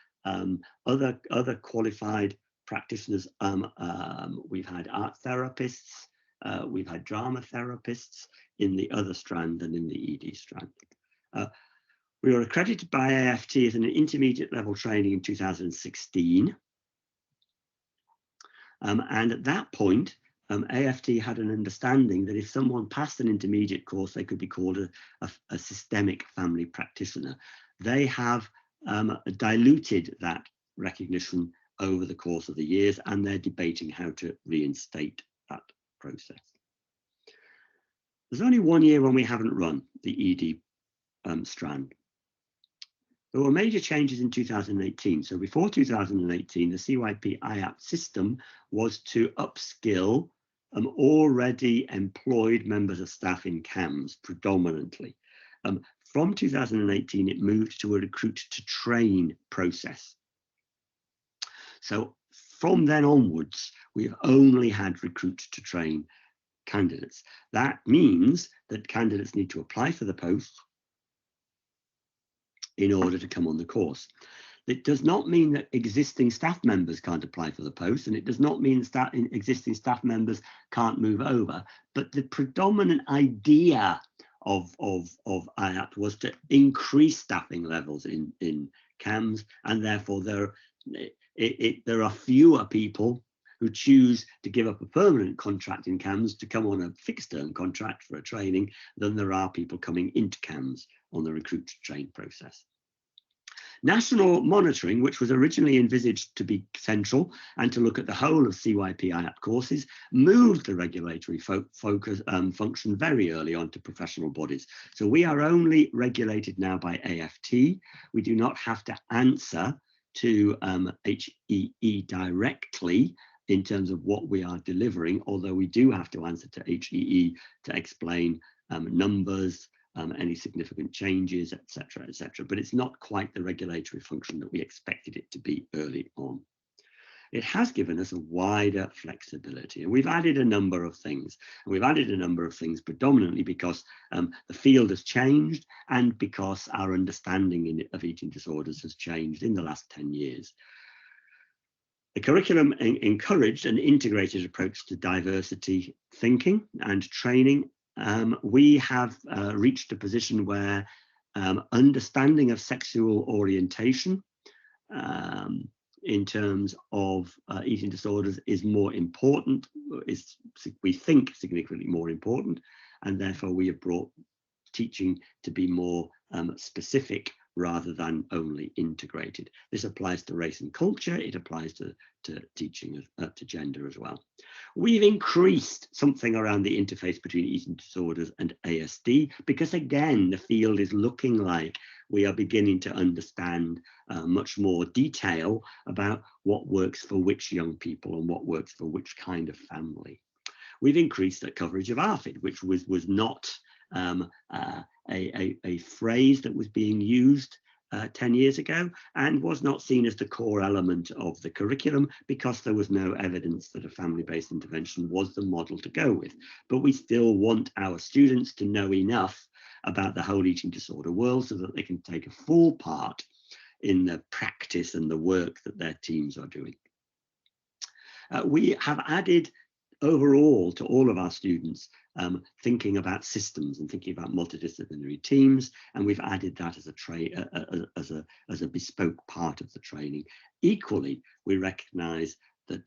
other qualified practitioners. We've had art therapists, we've had drama therapists in the other strand than in the ED strand. We were accredited by AFT as an intermediate level training in 2016. And at that point, AFT had an understanding that if someone passed an intermediate course, they could be called a systemic family practitioner. They have diluted that recognition over the course of the years, and they're debating how to reinstate that process. There's only 1 year when we haven't run the ED strand. There were major changes in 2018. So before 2018, the CYP IAP system was to upskill already employed members of staff in CAMS predominantly. From 2018, it moved to a recruit to train process. So from then onwards, we've only had recruit to train candidates. That means that candidates need to apply for the post in order to come on the course. It does not mean that existing staff members can't apply for the post, and it does not mean that existing staff members can't move over, but the predominant idea of IAP was to increase staffing levels in CAMS, and therefore there are fewer people who choose to give up a permanent contract in CAMHS to come on a fixed term contract for a training than there are people coming into CAMHS on the recruit to train process. National monitoring, which was originally envisaged to be central and to look at the whole of CYP-IAP courses, moved the regulatory function very early on to professional bodies. So we are only regulated now by AFT. We do not have to answer to HEE directly in terms of what we are delivering, although we do have to answer to HEE to explain numbers, any significant changes, etc., etc. But it's not quite the regulatory function that we expected it to be early on. It has given us a wider flexibility, and we've added a number of things. And we've added a number of things predominantly because the field has changed and because our understanding of eating disorders has changed in the last 10 years. The curriculum encouraged an integrated approach to diversity thinking and training. We have reached a position where understanding of sexual orientation in terms of eating disorders is more important, we think significantly more important, and therefore we have brought teaching to be more specific rather than only integrated. This applies to race and culture, it applies to teaching to gender as well. We've increased something around the interface between eating disorders and ASD because again, the field is looking like we are beginning to understand much more detail about what works for which young people and what works for which kind of family. We've increased the coverage of ARFID, which was not a phrase that was being used 10 years ago and was not seen as the core element of the curriculum because there was no evidence that a family-based intervention was the model to go with. But we still want our students to know enough about the whole eating disorder world so that they can take a full part in the practice and the work that their teams are doing. We have added overall to all of our students thinking about systems and thinking about multidisciplinary teams, and we've added that as a bespoke part of the training. Equally, we recognise that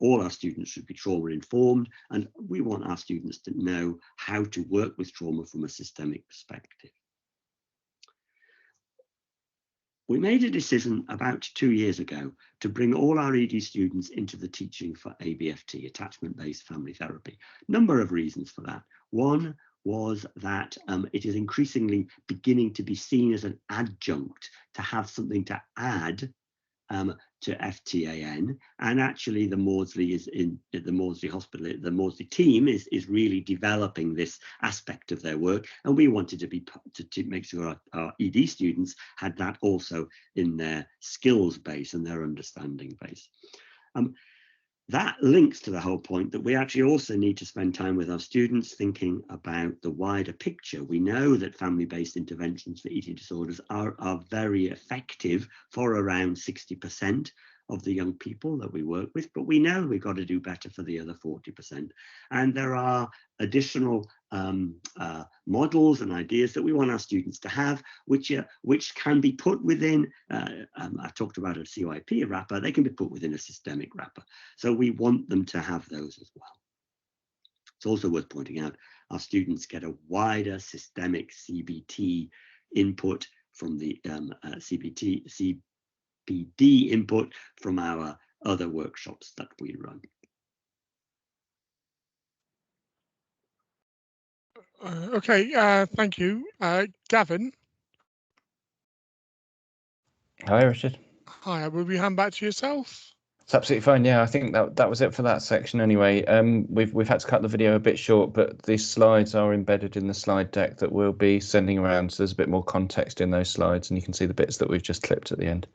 all our students should be trauma informed, and we want our students to know how to work with trauma from a systemic perspective. We made a decision about 2 years ago to bring all our ED students into the teaching for ABFT, attachment-based family therapy. Number of reasons for that. One was that it is increasingly beginning to be seen as an adjunct, to have something to add to FTAN, and actually the Maudsley is in the Maudsley Hospital. The Maudsley team is really developing this aspect of their work, and we wanted to make sure our ED students had that also in their skills base and their understanding base. That links to the whole point that we actually also need to spend time with our students thinking about the wider picture. We know that family-based interventions for eating disorders are very effective for around 60% of the young people that we work with, but we know we've got to do better for the other 40%. And there are additional models and ideas that we want our students to have, which can be put within, I talked about a CYP wrapper, they can be put within a systemic wrapper. So we want them to have those as well. It's also worth pointing out, our students get a wider systemic CBT input from the CPD input from our other workshops that we run. Okay, thank you. Gavin. Hi, Richard. Hi, will we hand back to yourself? It's absolutely fine. Yeah, I think that was it for that section anyway. We've had to cut the video a bit short, but these slides are embedded in the slide deck that we'll be sending around. So there's a bit more context in those slides, and you can see the bits that we've just clipped at the end.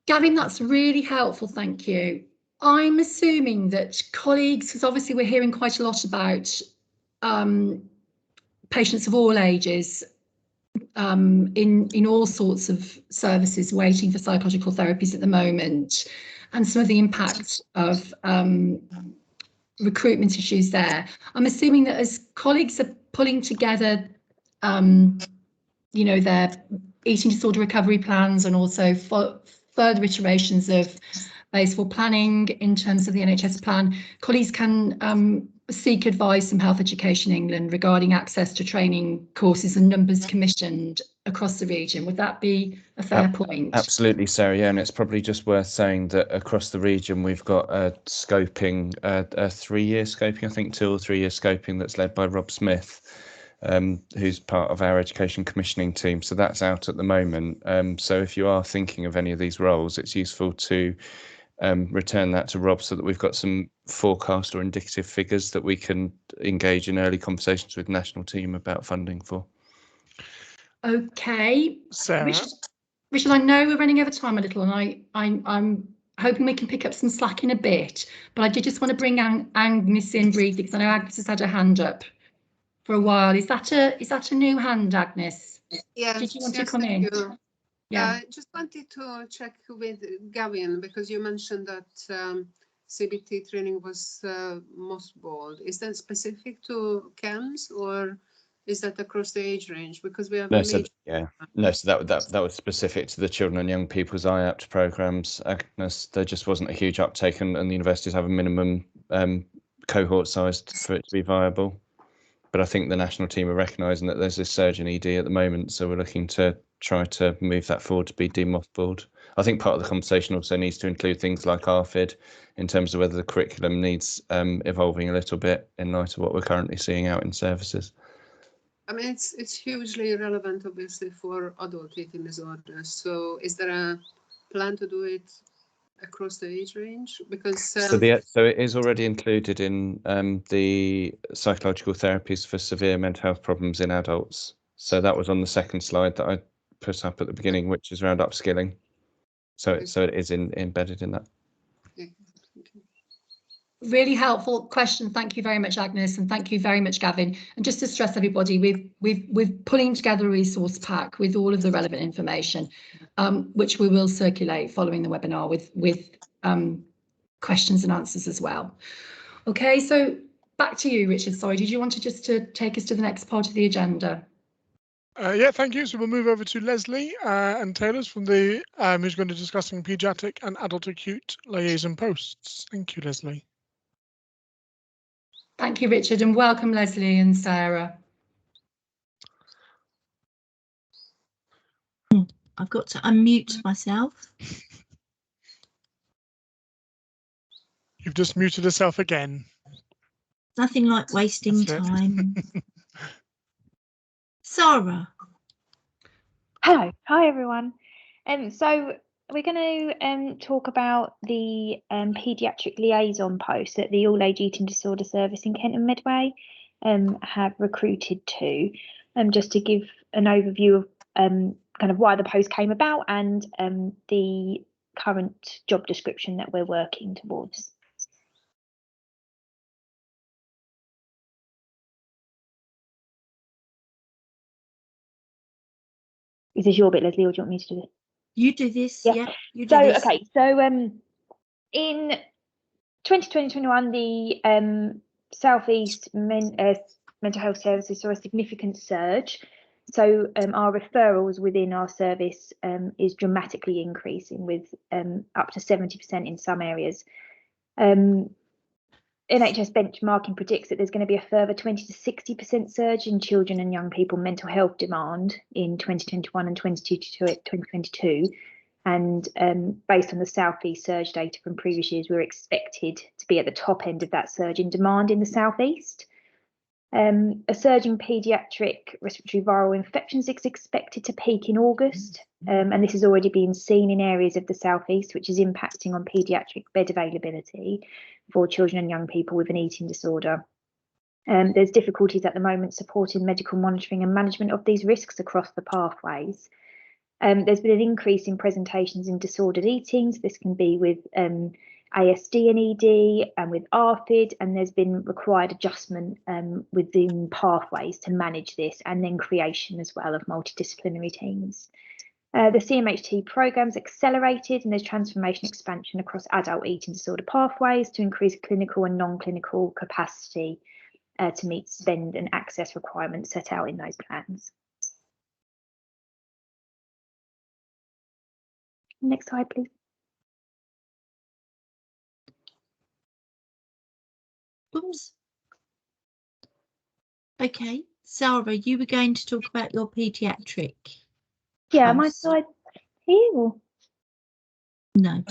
Gavin, that's really helpful, thank you. I'm assuming that colleagues, because obviously we're hearing quite a lot about patients of all ages in all sorts of services waiting for psychological therapies at the moment, and some of the impacts of recruitment issues there. I'm assuming that as colleagues are pulling together, you know, their eating disorder recovery plans and also further iterations of base for planning in terms of the NHS plan. Colleagues can seek advice from Health Education England regarding access to training courses and numbers commissioned across the region. Would that be a fair point? Absolutely, Sarah. Yeah, and it's probably just worth saying that across the region we've got a scoping, a 3-year scoping, I think 2 or 3 year scoping that's led by Rob Smith, who's part of our education commissioning team. So that's out at the moment. So if you are thinking of any of these roles, it's useful to return that to Rob so that we've got some forecast or indicative figures that we can engage in early conversations with the national team about funding for. Okay, Sarah. Richard, I know we're running over time a little, and I'm hoping we can pick up some slack in a bit, but I did just want to bring Agnes in briefly because I know Agnes has had her hand up for a while. Is that a new hand, Agnes? Yes. Did you want to Yes, come thank in? you. Yeah. Just wanted to check with Gavin because you mentioned that CBT training was mothballed. Is that specific to CAMS or is that across the age range? Because we have No, a so major... that was specific to the children and young people's IAPT programs, Agnes. There just wasn't a huge uptake, and the universities have a minimum cohort size for it to be viable. But I think the national team are recognising that there's this surge in ED at the moment, so we're looking to try to move that forward to be demothballed. I think part of the conversation also needs to include things like RFID in terms of whether the curriculum needs evolving a little bit in light of what we're currently seeing out in services. I mean, it's hugely relevant, obviously, for adult eating disorders. So is there a plan to do it across the age range? Because so it is already included in the psychological therapies for severe mental health problems in adults. So that was on the second slide that I put up at the beginning, which is around upskilling. So it is embedded in that. Okay. Really helpful question. Thank you very much, Agnes, and thank you very much, Gavin. And just to stress everybody, we're pulling together a resource pack with all of the relevant information, which we will circulate following the webinar with questions and answers as well. Okay, so back to you, Richard. Sorry, did you want to take us to the next part of the agenda? Yeah, thank you. So we'll move over to Leslie and Taylor's from the who's going to be discussing pediatric and adult acute liaison posts. Thank you, Leslie. Thank you, Richard, and welcome, Leslie and Sarah. I've got to unmute myself. You've just muted yourself again. Nothing like wasting time. Sarah. Hello, hi everyone. So we're going to talk about the paediatric liaison post that the All Age Eating Disorder Service in Kent and Medway have recruited to, just to give an overview of kind of why the post came about and the current job description that we're working towards. Is this your bit, Leslie, or do you want me to do it? You do this, yeah. You do so, this. Okay, so in 2020-21, the South East Mental Health Services saw a significant surge. So our referrals within our service is dramatically increasing with up to 70% in some areas. NHS benchmarking predicts that there's going to be a further 20 to 60% surge in children and young people mental health demand in 2021 and 2022. And based on the South East surge data from previous years, we're expected to be at the top end of that surge in demand in the South East. A surge in paediatric respiratory viral infections is expected to peak in August, and this has already been seen in areas of the South East, which is impacting on paediatric bed availability for children and young people with an eating disorder. There's difficulties at the moment supporting medical monitoring and management of these risks across the pathways. There's been an increase in presentations in disordered eatings. This can be with ASD and ED and with RFID, and there's been required adjustment within pathways to manage this, and then creation as well of multidisciplinary teams. The CMHT program's accelerated, and there's transformation expansion across adult eating disorder pathways to increase clinical and non-clinical capacity to meet spend and access requirements set out in those plans. Next slide, please. questions? Okay, Sarah, you were going to talk about your paediatric. Yeah, my post. slide here. Or... No.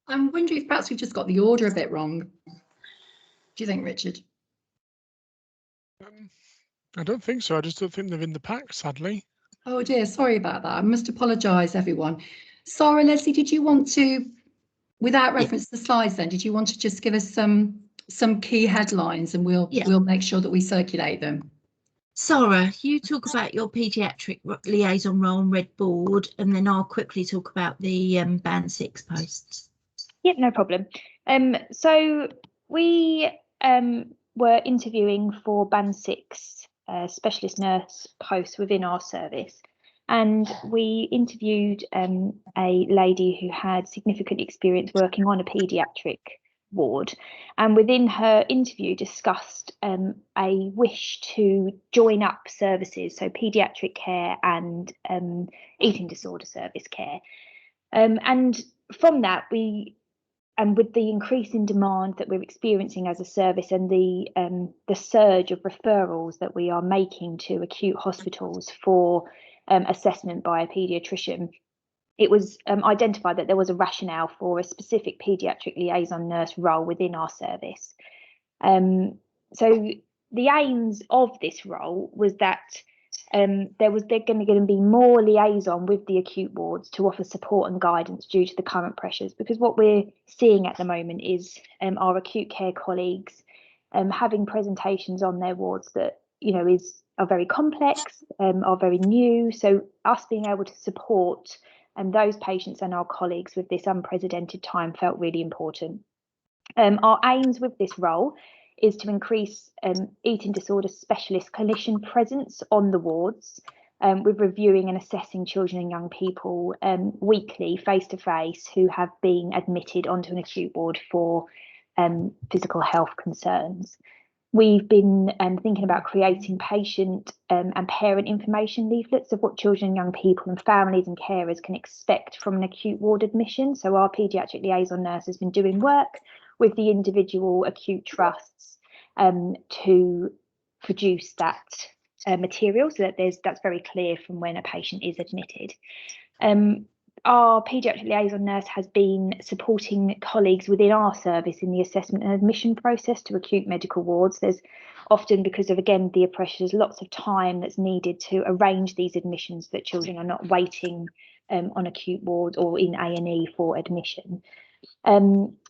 I'm wondering if perhaps we've just got the order a bit wrong. Do you think, Richard? I don't think so. I just don't think they're in the pack, sadly. Oh dear, sorry about that. I must apologise, everyone. Sarah, Leslie, did you want to, without reference to the slides then, did you want to just give us some key headlines and we'll make sure that we circulate them? Sarah, you talk about your paediatric liaison role on Red Board, and then I'll quickly talk about the Band 6 posts. Yep, no problem. So we were interviewing for Band 6 specialist nurse posts within our service, and we interviewed a lady who had significant experience working on a paediatric ward, and within her interview discussed a wish to join up services, so paediatric care and eating disorder service care, and from that and with the increase in demand that we're experiencing as a service and the surge of referrals that we are making to acute hospitals for assessment by a paediatrician, it was identified that there was a rationale for a specific paediatric liaison nurse role within our service. So the aims of this role was that there going to be more liaison with the acute wards to offer support and guidance due to the current pressures, because what we're seeing at the moment is our acute care colleagues having presentations on their wards that are very complex, are very new. So us being able to support those patients and our colleagues with this unprecedented time felt really important. Our aims with this role is to increase eating disorder specialist clinician presence on the wards, with reviewing and assessing children and young people weekly, face-to-face, who have been admitted onto an acute ward for physical health concerns. We've been thinking about creating patient and parent information leaflets of what children and young people and families and carers can expect from an acute ward admission. So our paediatric liaison nurse has been doing work with the individual acute trusts to produce that material, so that that's very clear from when a patient is admitted. Our paediatric liaison nurse has been supporting colleagues within our service in the assessment and admission process to acute medical wards. There's often, because of, again, the pressures, lots of time that's needed to arrange these admissions, that children are not waiting on acute wards or in A&E for admission.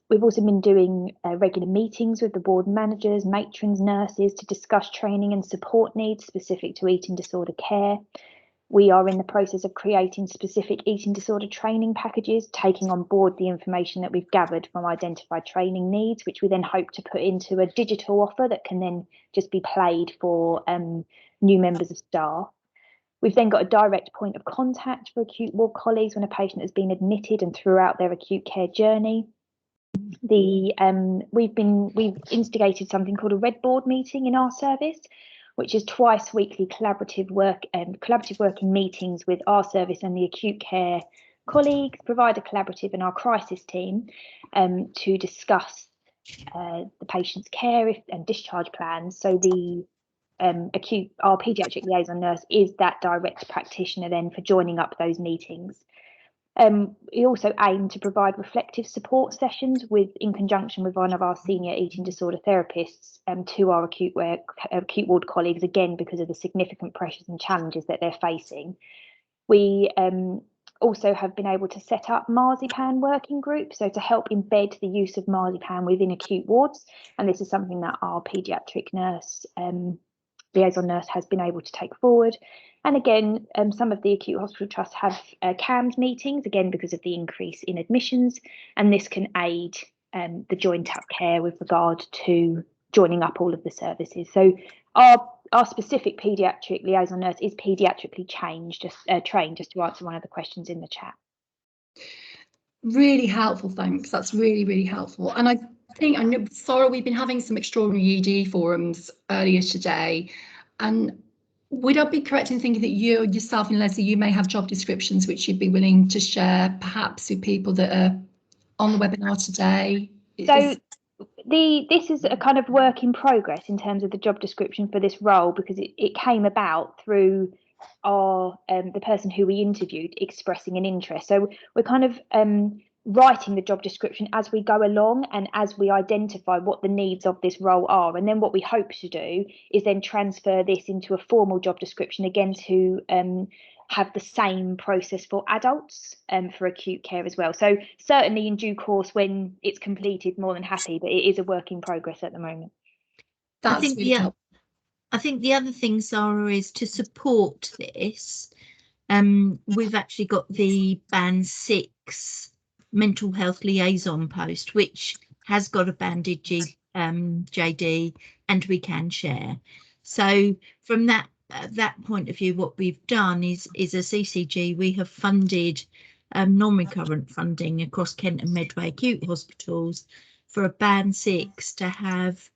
We've also been doing regular meetings with the ward managers, matrons, nurses to discuss training and support needs specific to eating disorder care. We are in the process of creating specific eating disorder training packages, taking on board the information that we've gathered from identified training needs, which we then hope to put into a digital offer that can then just be played for new members of staff. We've then got a direct point of contact for acute ward colleagues when a patient has been admitted and throughout their acute care journey. We've instigated something called a Red Board meeting in our service, which is twice weekly collaborative working meetings with our service and the acute care colleagues, provider collaborative and our crisis team to discuss the patient's care and discharge plans. So our paediatric liaison nurse is that direct practitioner then for joining up those meetings. We also aim to provide reflective support sessions in conjunction with one of our senior eating disorder therapists to our acute ward colleagues, again, because of the significant pressures and challenges that they're facing. We also have been able to set up marzipan working groups, so to help embed the use of marzipan within acute wards. And this is something that our paediatric nurse, liaison nurse, has been able to take forward. And again, some of the acute hospital trusts have CAMS meetings, again, because of the increase in admissions, and this can aid the joint up care with regard to joining up all of the services. So our specific paediatric liaison nurse is paediatrically trained, just to answer one of the questions in the chat. Really helpful, thanks. That's really, really helpful. And I know, Sarah, we've been having some extraordinary ED forums earlier today, and would I be correct in thinking that yourself and Leslie, you may have job descriptions which you'd be willing to share perhaps with people that are on the webinar today? So this is a kind of work in progress in terms of the job description for this role, because it came about through our the person who we interviewed expressing an interest. So we're kind of writing the job description as we go along and as we identify what the needs of this role are. And then what we hope to do is then transfer this into a formal job description again to have the same process for adults for acute care as well. So certainly in due course, when it's completed, more than happy, but it is a work in progress at the moment. That's I think the other thing, Sarah, is to support this. We've actually got the Band 6 mental health liaison post, which has got a banded JD, and we can share. So from that point of view, what we've done is a CCG, we have funded non-recurrent funding across Kent and Medway acute hospitals for a Band 6 to have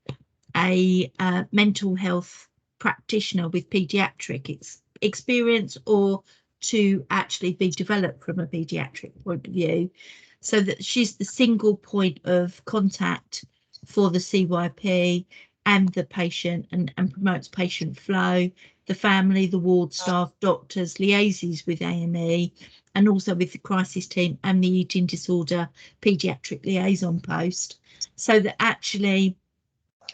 a mental health practitioner with paediatric experience, or to actually be developed from a paediatric point of view, so that she's the single point of contact for the CYP and the patient, and promotes patient flow, the family, the ward staff, doctors, liaises with A&E, and also with the crisis team and the eating disorder paediatric liaison post, so that actually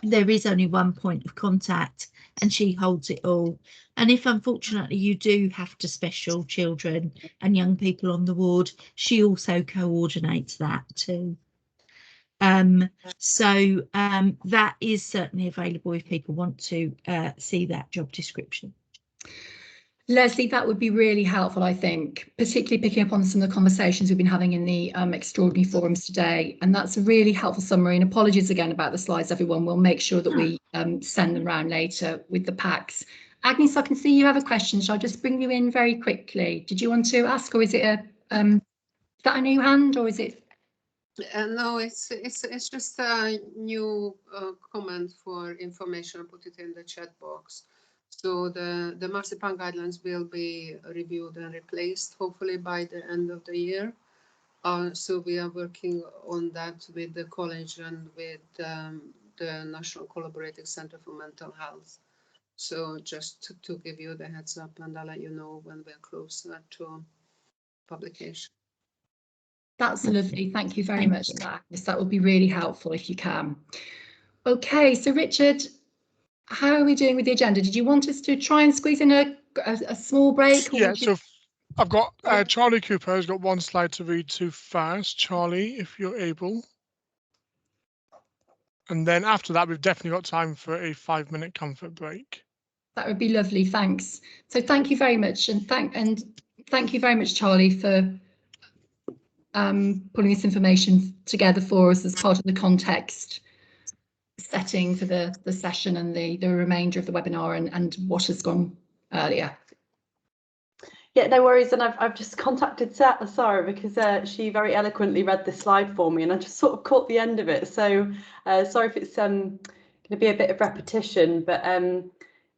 there is only one point of contact and she holds it all. And if unfortunately you do have to special children and young people on the ward, she also coordinates that too. So that is certainly available if people want to see that job description. Leslie, that would be really helpful, I think, particularly picking up on some of the conversations we've been having in the extraordinary forums today. And that's a really helpful summary. And apologies again about the slides, everyone. We'll make sure that we send them around later with the packs. Agnes, I can see you have a question. Shall I just bring you in very quickly? Did you want to ask, or is it is that a new hand, or is it? No, it's just a new comment for information. I put it in the chat box. So the marzipan guidelines will be reviewed and replaced, hopefully by the end of the year. So we are working on that with the college and with the National Collaborative Center for Mental Health. So just to give you the heads up, and I'll let you know when we're closer to publication. That's lovely. Thank you very much for that, Agnes. That would be really helpful if you can. Okay, so Richard, how are we doing with the agenda? Did you want us to try and squeeze in a small break? Yeah, so I've got Charlie Cooper has got one slide to read to first. Charlie, if you're able. And then after that, we've definitely got time for a 5-minute comfort break. That would be lovely, thanks. So thank you very much, and thank you very much, Charlie, for putting this information together for us as part of the context setting for the session and the remainder of the webinar and what has gone earlier. Yeah, no worries. And I've just contacted Sarah because she very eloquently read this slide for me, and I just sort of caught the end of it. So sorry if it's going to be a bit of repetition, but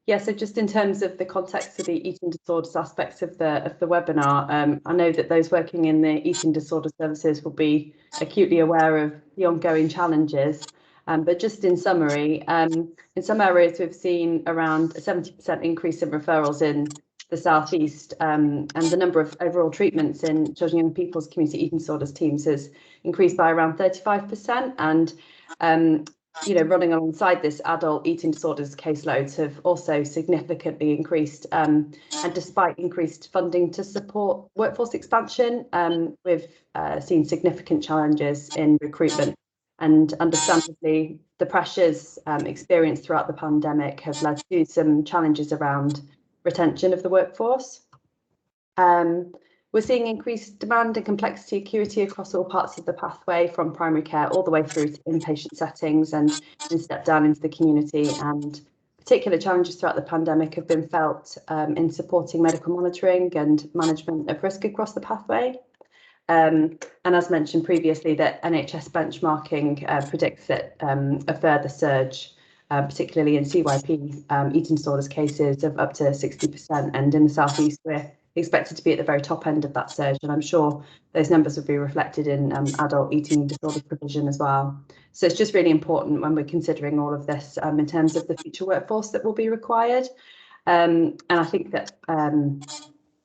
yeah, so just in terms of the context of the eating disorders aspects of the webinar, I know that those working in the eating disorder services will be acutely aware of the ongoing challenges. But just in summary, in some areas we've seen around a 70% increase in referrals in the South East, and the number of overall treatments in children and young people's community eating disorders teams has increased by around 35%. And you know, running alongside this, adult eating disorders caseloads have also significantly increased. And despite increased funding to support workforce expansion, we've seen significant challenges in recruitment. And understandably, the pressures experienced throughout the pandemic have led to some challenges around retention of the workforce. We're seeing increased demand and complexity acuity across all parts of the pathway, from primary care all the way through to inpatient settings and step down into the community. And particular challenges throughout the pandemic have been felt in supporting medical monitoring and management of risk across the pathway. And as mentioned previously, that NHS benchmarking predicts that a further surge, particularly in CYP eating disorders cases, of up to 60%. And in the South East, we're expected to be at the very top end of that surge, and I'm sure those numbers will be reflected in adult eating disorder provision as well. So it's just really important when we're considering all of this in terms of the future workforce that will be required. And I think that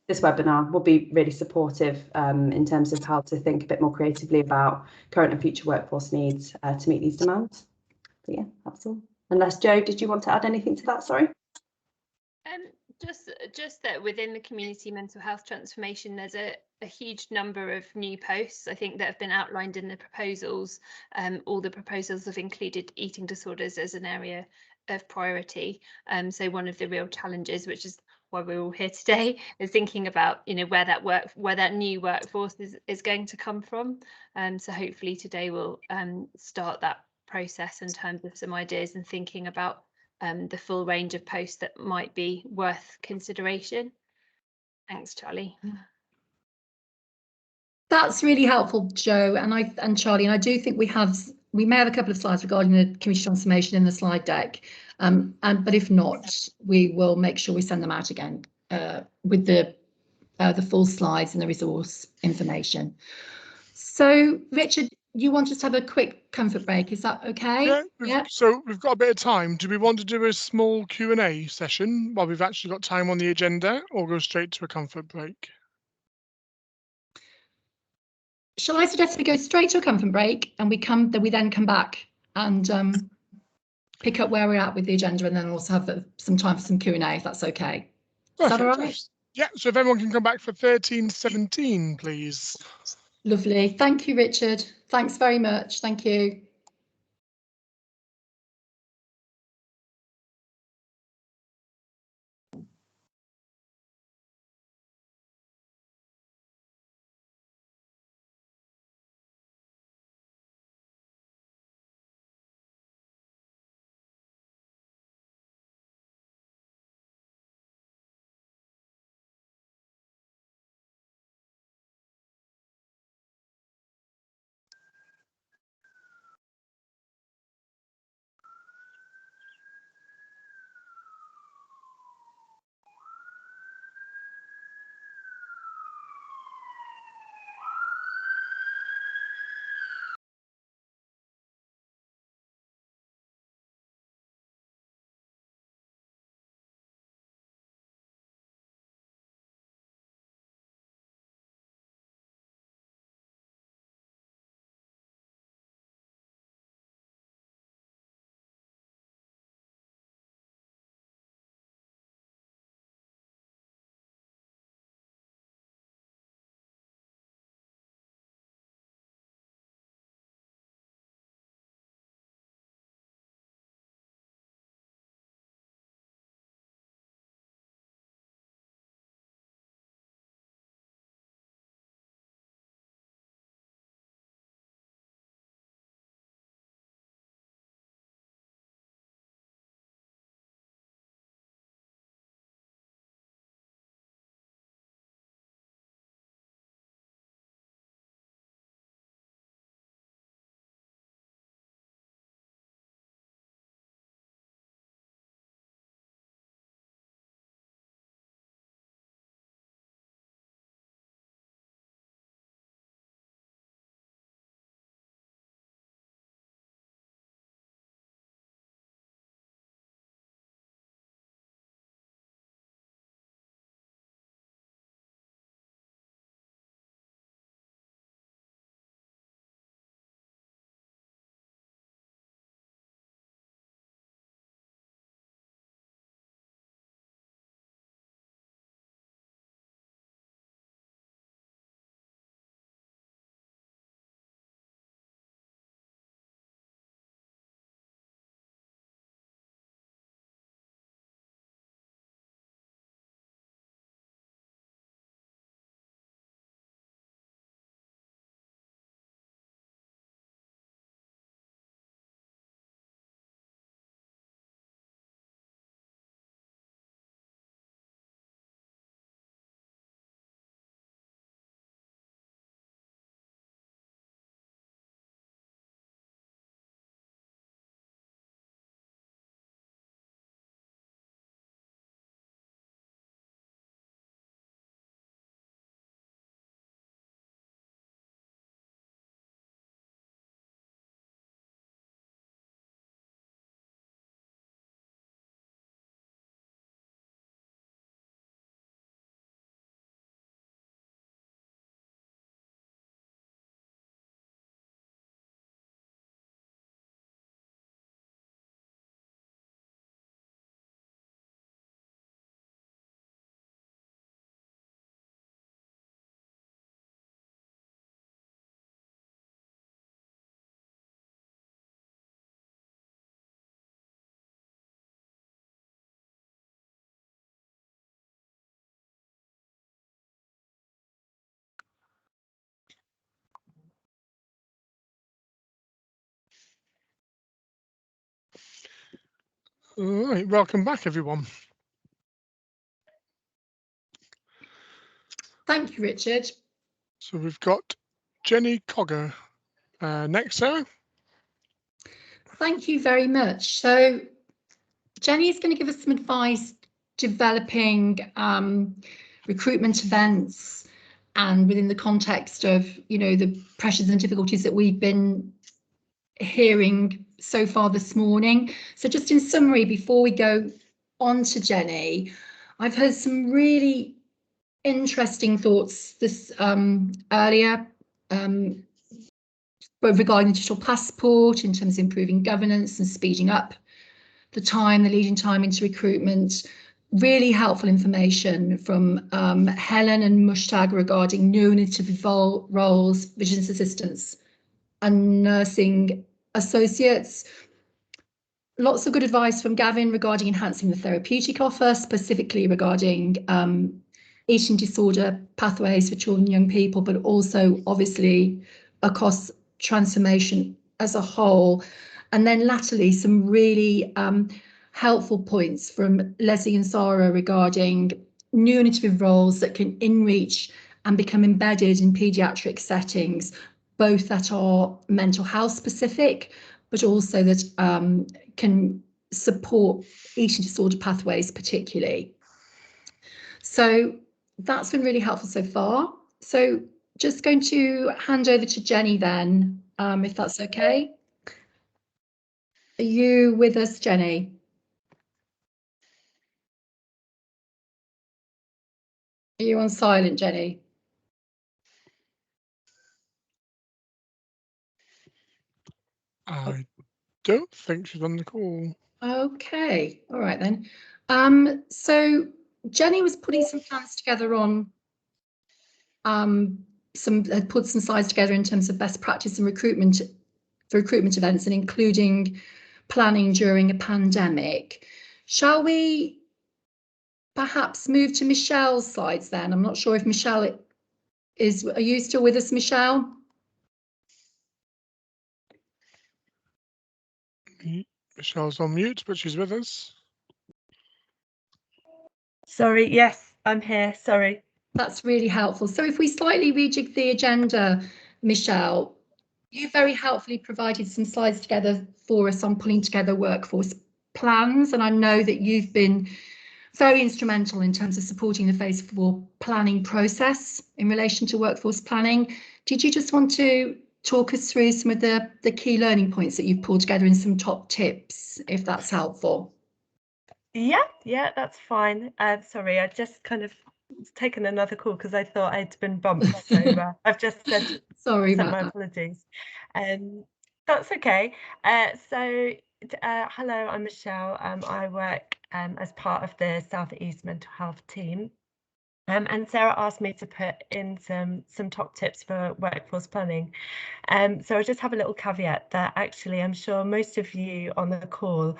this webinar will be really supportive in terms of how to think a bit more creatively about current and future workforce needs to meet these demands. But yeah, that's all. Unless Jo, did you want to add anything to that? Sorry. Just that within the community mental health transformation, there's a huge number of new posts, I think, that have been outlined in the proposals. All the proposals have included eating disorders as an area of priority. So one of the real challenges, which is why we're all here today, is thinking about, you know, where that new workforce is going to come from. So hopefully today we'll start that process in terms of some ideas and thinking about the full range of posts that might be worth consideration. Thanks, Charlie. That's really helpful, Jo and Charlie. And I do think we may have a couple of slides regarding the community transformation in the slide deck. But if not, we will make sure we send them out again with the full slides and the resource information. So, Richard, you want us to have a quick comfort break? Is that okay? Yeah. So we've got a bit of time. Do we want to do a small Q&A session while we've actually got time on the agenda, or go straight to a comfort break? Shall I suggest we go straight to a comfort break and we then come back and pick up where we're at with the agenda, and then also have some time for some Q&A, if that's okay. Is that all right? Yeah, so if everyone can come back for 13:17, please. Lovely. Thank you, Richard. Thanks very much. Thank you. All right, welcome back, everyone. Thank you, Richard. So we've got Jenny Coggar next, Sarah. Thank you very much. So Jenny is going to give us some advice developing recruitment events, and within the context of, you know, the pressures and difficulties that we've been hearing so far this morning. So just in summary, before we go on to Jenny, I've heard some really interesting thoughts this earlier, both regarding the digital passport in terms of improving governance and speeding up the leading time into recruitment. Really helpful information from Helen and Mushtaq regarding new innovative roles, vision assistants and nursing associates. Lots of good advice from Gavin regarding enhancing the therapeutic offer, specifically regarding eating disorder pathways for children and young people, but also obviously across transformation as a whole. And then latterly, some really helpful points from Leslie and Sarah regarding new innovative roles that can in-reach and become embedded in paediatric settings, both that are mental health specific, but also that can support eating disorder pathways particularly. So that's been really helpful so far. So just going to hand over to Jenny then, if that's okay. Are you with us, Jenny? Are you on silent, Jenny? I don't think she's on the call. Okay, all right then. So Jenny was putting some plans together on put some slides together in terms of best practice and recruitment for recruitment events, and including planning during a pandemic. Shall we perhaps move to Michelle's slides then? I'm not sure if Michelle is. Are you still with us, Michelle? Michelle's on mute, but she's with us. Sorry, yes, I'm here, sorry. That's really helpful. So if we slightly rejig the agenda, Michelle, you very helpfully provided some slides together for us on pulling together workforce plans, and I know that you've been very instrumental in terms of supporting the phase 4 planning process in relation to workforce planning. Did you just want to talk us through some of the key learning points that you've pulled together in some top tips, if that's helpful? Yeah, that's fine. Sorry, I just kind of taken another call because I thought I'd been bumped, so I've just said sorry about my that. apologies. That's okay. Hello, I'm Michelle. I work as part of the South East Mental Health team. And Sarah asked me to put in some top tips for workforce planning. So I'll just have a little caveat that actually I'm sure most of you on the call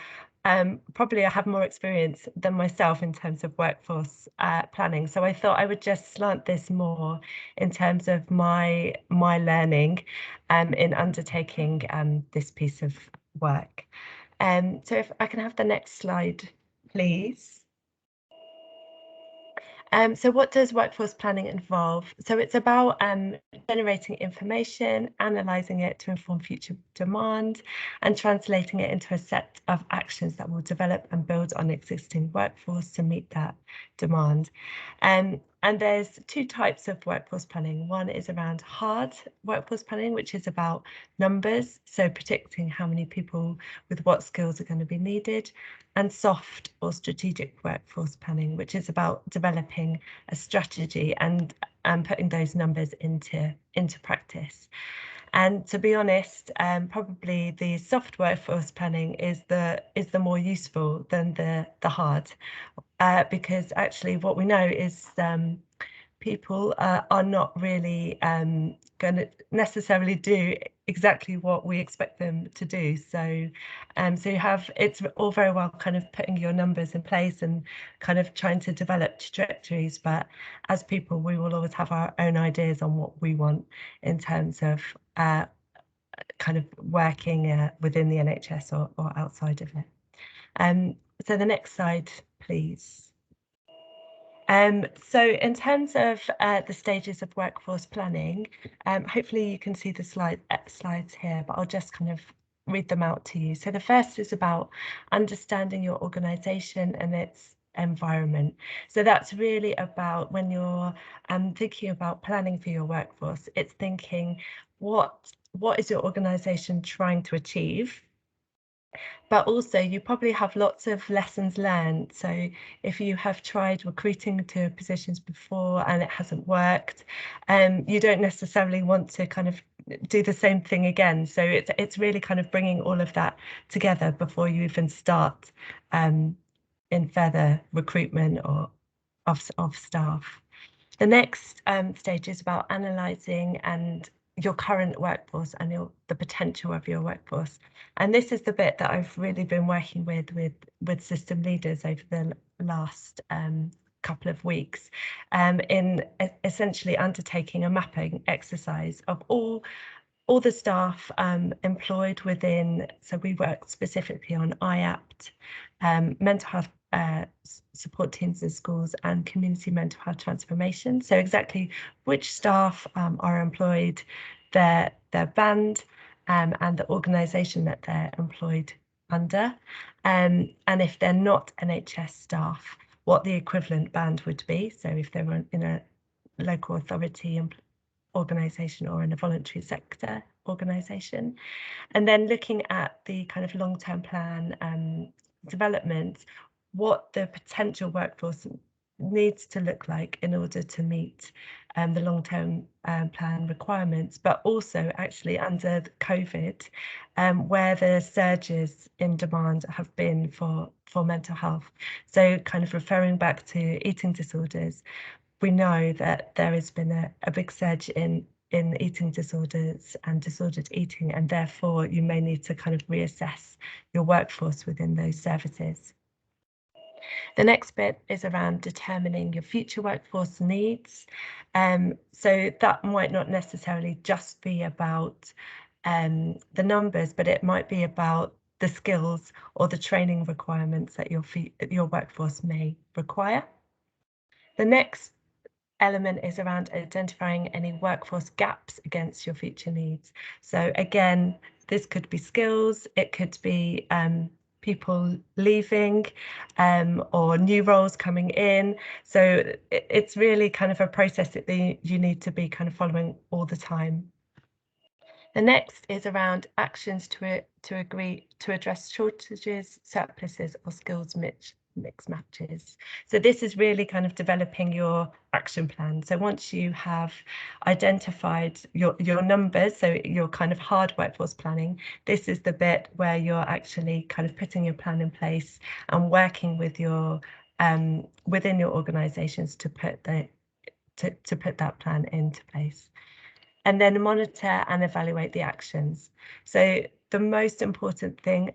probably have more experience than myself in terms of workforce planning. So I thought I would just slant this more in terms of my learning in undertaking this piece of work. So if I can have the next slide, please. So what does workforce planning involve? So it's about generating information, analysing it to inform future demand, and translating it into a set of actions that will develop and build on existing workforce to meet that demand. And there's two types of workforce planning. One is around hard workforce planning, which is about numbers, so predicting how many people with what skills are going to be needed, and soft or strategic workforce planning, which is about developing a strategy and putting those numbers into practice. And to be honest, probably the soft workforce planning is the more useful than the hard, because actually what we know is people are not really going to necessarily do exactly what we expect them to do. So it's all very well kind of putting your numbers in place and kind of trying to develop trajectories, but as people we will always have our own ideas on what we want in terms of kind of working within the NHS or outside of it. So the next slide, please. So in terms of the stages of workforce planning, hopefully you can see the slides here, but I'll just kind of read them out to you. So the first is about understanding your organisation and its environment. So that's really about when you're thinking about planning for your workforce, it's thinking what is your organisation trying to achieve? But also you probably have lots of lessons learned. So if you have tried recruiting to positions before and it hasn't worked, you don't necessarily want to kind of do the same thing again. So it's really kind of bringing all of that together before you even start in further recruitment or of staff. The next stage is about analysing and your current workforce and the potential of your workforce. And this is the bit that I've really been working with system leaders over the last couple of weeks in essentially undertaking a mapping exercise of all the staff employed within, so we work specifically on IAPT, mental health support teams in schools and community mental health transformation. So exactly which staff are employed, their band and the organisation that they're employed under. And if they're not NHS staff, what the equivalent band would be. So if they were in a local authority organisation or in a voluntary sector organisation. And then looking at the kind of long-term plan development, what the potential workforce needs to look like in order to meet the long-term plan requirements, but also actually under COVID, where the surges in demand have been for mental health. So kind of referring back to eating disorders, we know that there has been a big surge in eating disorders and disordered eating, and therefore you may need to kind of reassess your workforce within those services. The next bit is around determining your future workforce needs. So that might not necessarily just be about the numbers, but it might be about the skills or the training requirements that your workforce may require. The next element is around identifying any workforce gaps against your future needs. So again, this could be skills, it could be people leaving or new roles coming in. So it's really kind of a process that you need to be kind of following all the time. The next is around actions to address shortages, surpluses or skills mix matches. So this is really kind of developing your action plan. So once you have identified your numbers, so your kind of hard workforce planning, this is the bit where you're actually kind of putting your plan in place and working with your within your organizations to put that plan into place. And then monitor and evaluate the actions. So the most important thing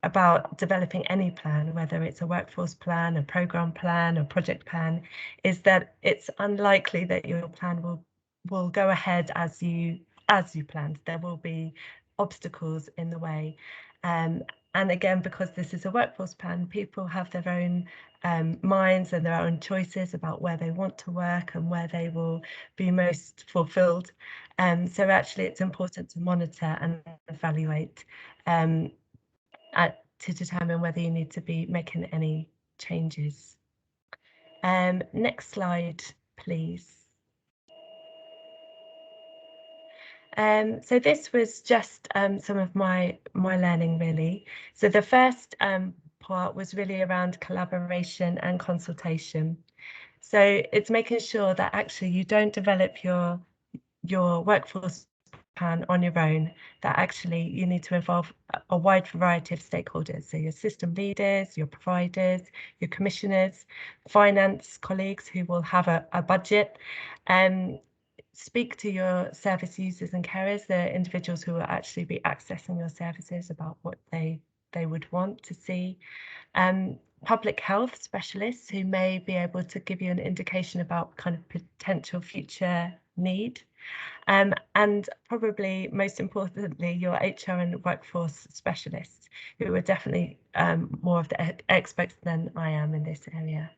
about developing any plan, whether it's a workforce plan, a program plan, or project plan, is that it's unlikely that your plan will go ahead as you planned. There will be obstacles in the way. And again, because this is a workforce plan, people have their own minds and their own choices about where they want to work and where they will be most fulfilled. So actually it's important to monitor and evaluate to determine whether you need to be making any changes. Next slide, please. So this was just some of my learning really. So the first part was really around collaboration and consultation. So it's making sure that actually you don't develop your workforce plan on your own, that actually you need to involve a wide variety of stakeholders. So your system leaders, your providers, your commissioners, finance colleagues who will have a budget, speak to your service users and carers, the individuals who will actually be accessing your services about what they would want to see. Public health specialists who may be able to give you an indication about kind of potential future need. And probably most importantly, your HR and workforce specialists, who are definitely more of the experts than I am in this area.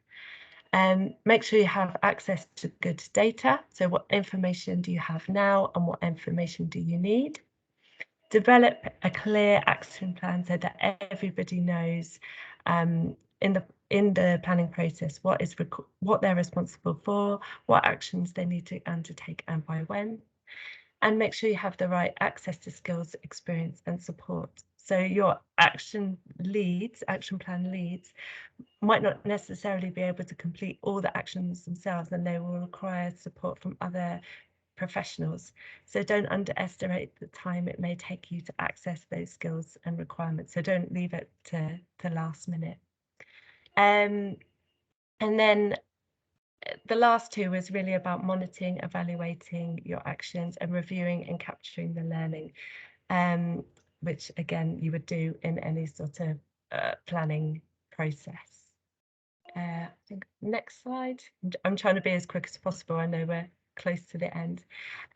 Make sure you have access to good data. So what information do you have now and what information do you need? Develop a clear action plan so that everybody knows in the planning process what they're responsible for, what actions they need to undertake and by when. And make sure you have the right access to skills, experience and support. So your action plan leads might not necessarily be able to complete all the actions themselves, and they will require support from other professionals. So don't underestimate the time it may take you to access those skills and requirements. So don't leave it to the last minute. And then the last two was really about monitoring, evaluating your actions and reviewing and capturing the learning, which again you would do in any sort of planning process. I think next slide. I'm trying to be as quick as possible. I know we're close to the end.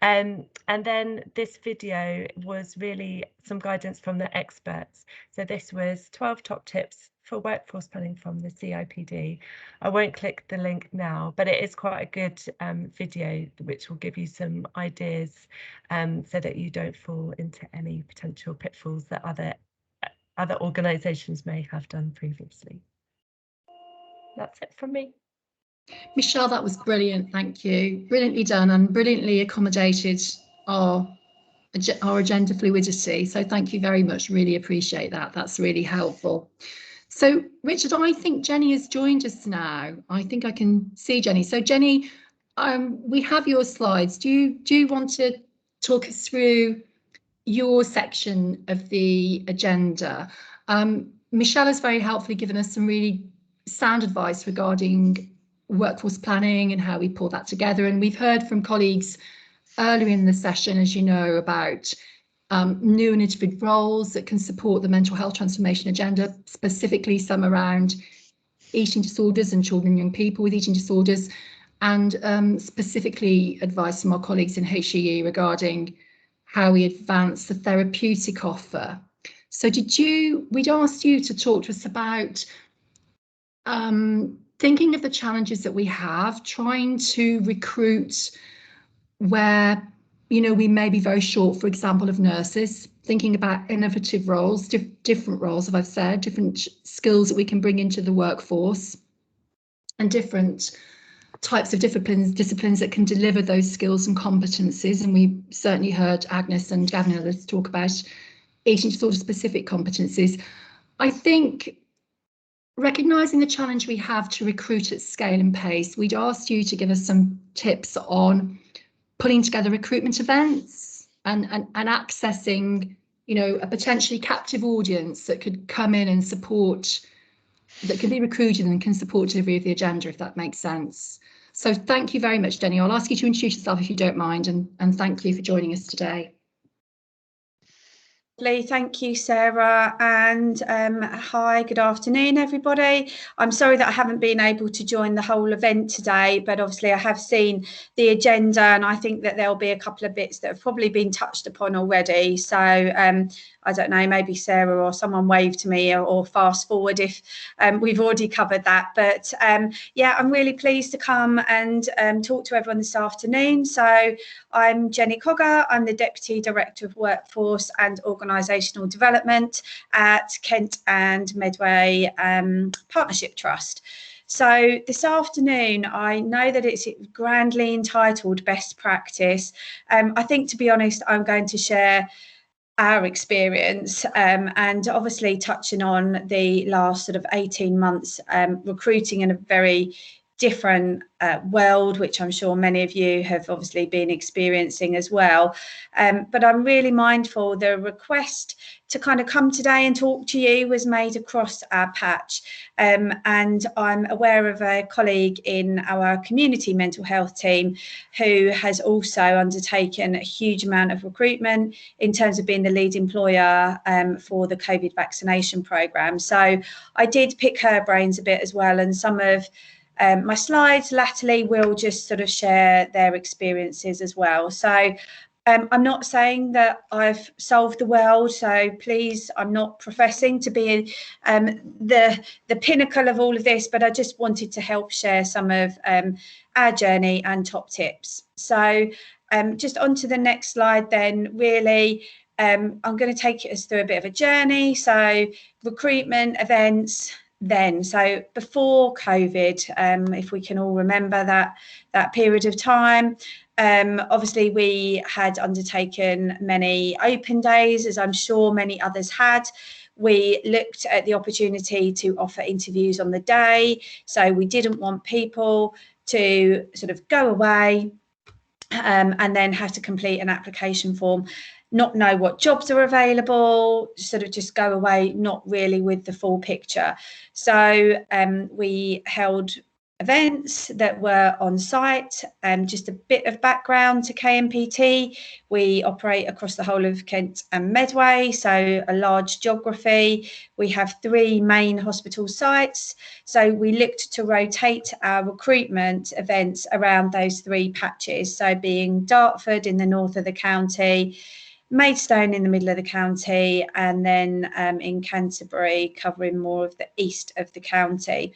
And then this video was really some guidance from the experts. So this was 12 top tips for workforce planning from the CIPD. I won't click the link now, but it is quite a good video which will give you some ideas so that you don't fall into any potential pitfalls that other organisations may have done previously. That's it from me. Michelle, that was brilliant. Thank you. Brilliantly done and brilliantly accommodated our agenda fluidity. So thank you very much. Really appreciate that. That's really helpful. So Richard, I think Jenny has joined us now. I think I can see Jenny. So Jenny, we have your slides. Do you want to talk us through your section of the agenda? Michelle has very helpfully given us some really sound advice regarding workforce planning and how we pull that together. And we've heard from colleagues earlier in the session, as you know, about new and innovative roles that can support the mental health transformation agenda, specifically some around eating disorders and children and young people with eating disorders, and specifically advice from our colleagues in HEE regarding how we advance the therapeutic offer. So we'd asked you to talk to us about thinking of the challenges that we have, trying to recruit where, you know, we may be very short, for example, of nurses, thinking about innovative roles, different roles, as I've said, different skills that we can bring into the workforce and different types of disciplines that can deliver those skills and competencies. And we certainly heard Agnes and Gavin and others talk about eating disorder specific competencies. I think recognising the challenge we have to recruit at scale and pace, we'd asked you to give us some tips on putting together recruitment events and accessing, you know, a potentially captive audience that could come in and support, that can be recruited and can support delivery of the agenda, if that makes sense. So thank you very much, Jenny. I'll ask you to introduce yourself if you don't mind, and thank you for joining us today. Thank you, Sarah, and hi, good afternoon, everybody. I'm sorry that I haven't been able to join the whole event today, but obviously I have seen the agenda, and I think that there'll be a couple of bits that have probably been touched upon already. So I don't know, maybe Sarah or someone wave to me or fast forward if we've already covered that. But yeah, I'm really pleased to come and talk to everyone this afternoon. So I'm Jenny Coggar. I'm the Deputy Director of Workforce and Organisational Development at Kent and Medway Partnership Trust. So this afternoon, I know that it's grandly entitled Best Practice. I think, to be honest, I'm going to share our experience and obviously touching on the last sort of 18 months recruiting in a very different world, which I'm sure many of you have obviously been experiencing as well. But I'm really mindful the request to kind of come today and talk to you was made across our patch. And I'm aware of a colleague in our community mental health team who has also undertaken a huge amount of recruitment in terms of being the lead employer for the COVID vaccination programme. So I did pick her brains a bit as well, and some of my slides latterly will just sort of share their experiences as well. So I'm not saying that I've solved the world, so please, I'm not professing to be the pinnacle of all of this, but I just wanted to help share some of our journey and top tips. So just on to the next slide then, really, I'm going to take us through a bit of a journey. So recruitment events then. So before COVID, if we can all remember that period of time, obviously we had undertaken many open days, as I'm sure many others had. We looked at the opportunity to offer interviews on the day. So we didn't want people to sort of go away and then have to complete an application form, not know what jobs are available, sort of just go away, not really with the full picture. So we held events that were on site. Just a bit of background to KMPT. We operate across the whole of Kent and Medway, so a large geography. We have 3 main hospital sites. So we looked to rotate our recruitment events around those 3 patches. So being Dartford in the north of the county, Maidstone in the middle of the county, and then in Canterbury covering more of the east of the county.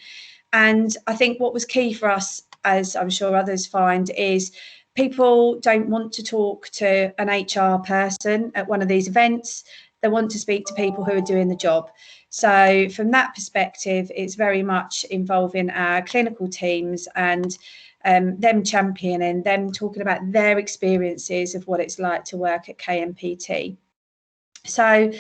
And I think what was key for us, as I'm sure others find, is people don't want to talk to an HR person at one of these events. They want to speak to people who are doing the job. So from that perspective, it's very much involving our clinical teams and them championing, them talking about their experiences of what it's like to work at KMPT. So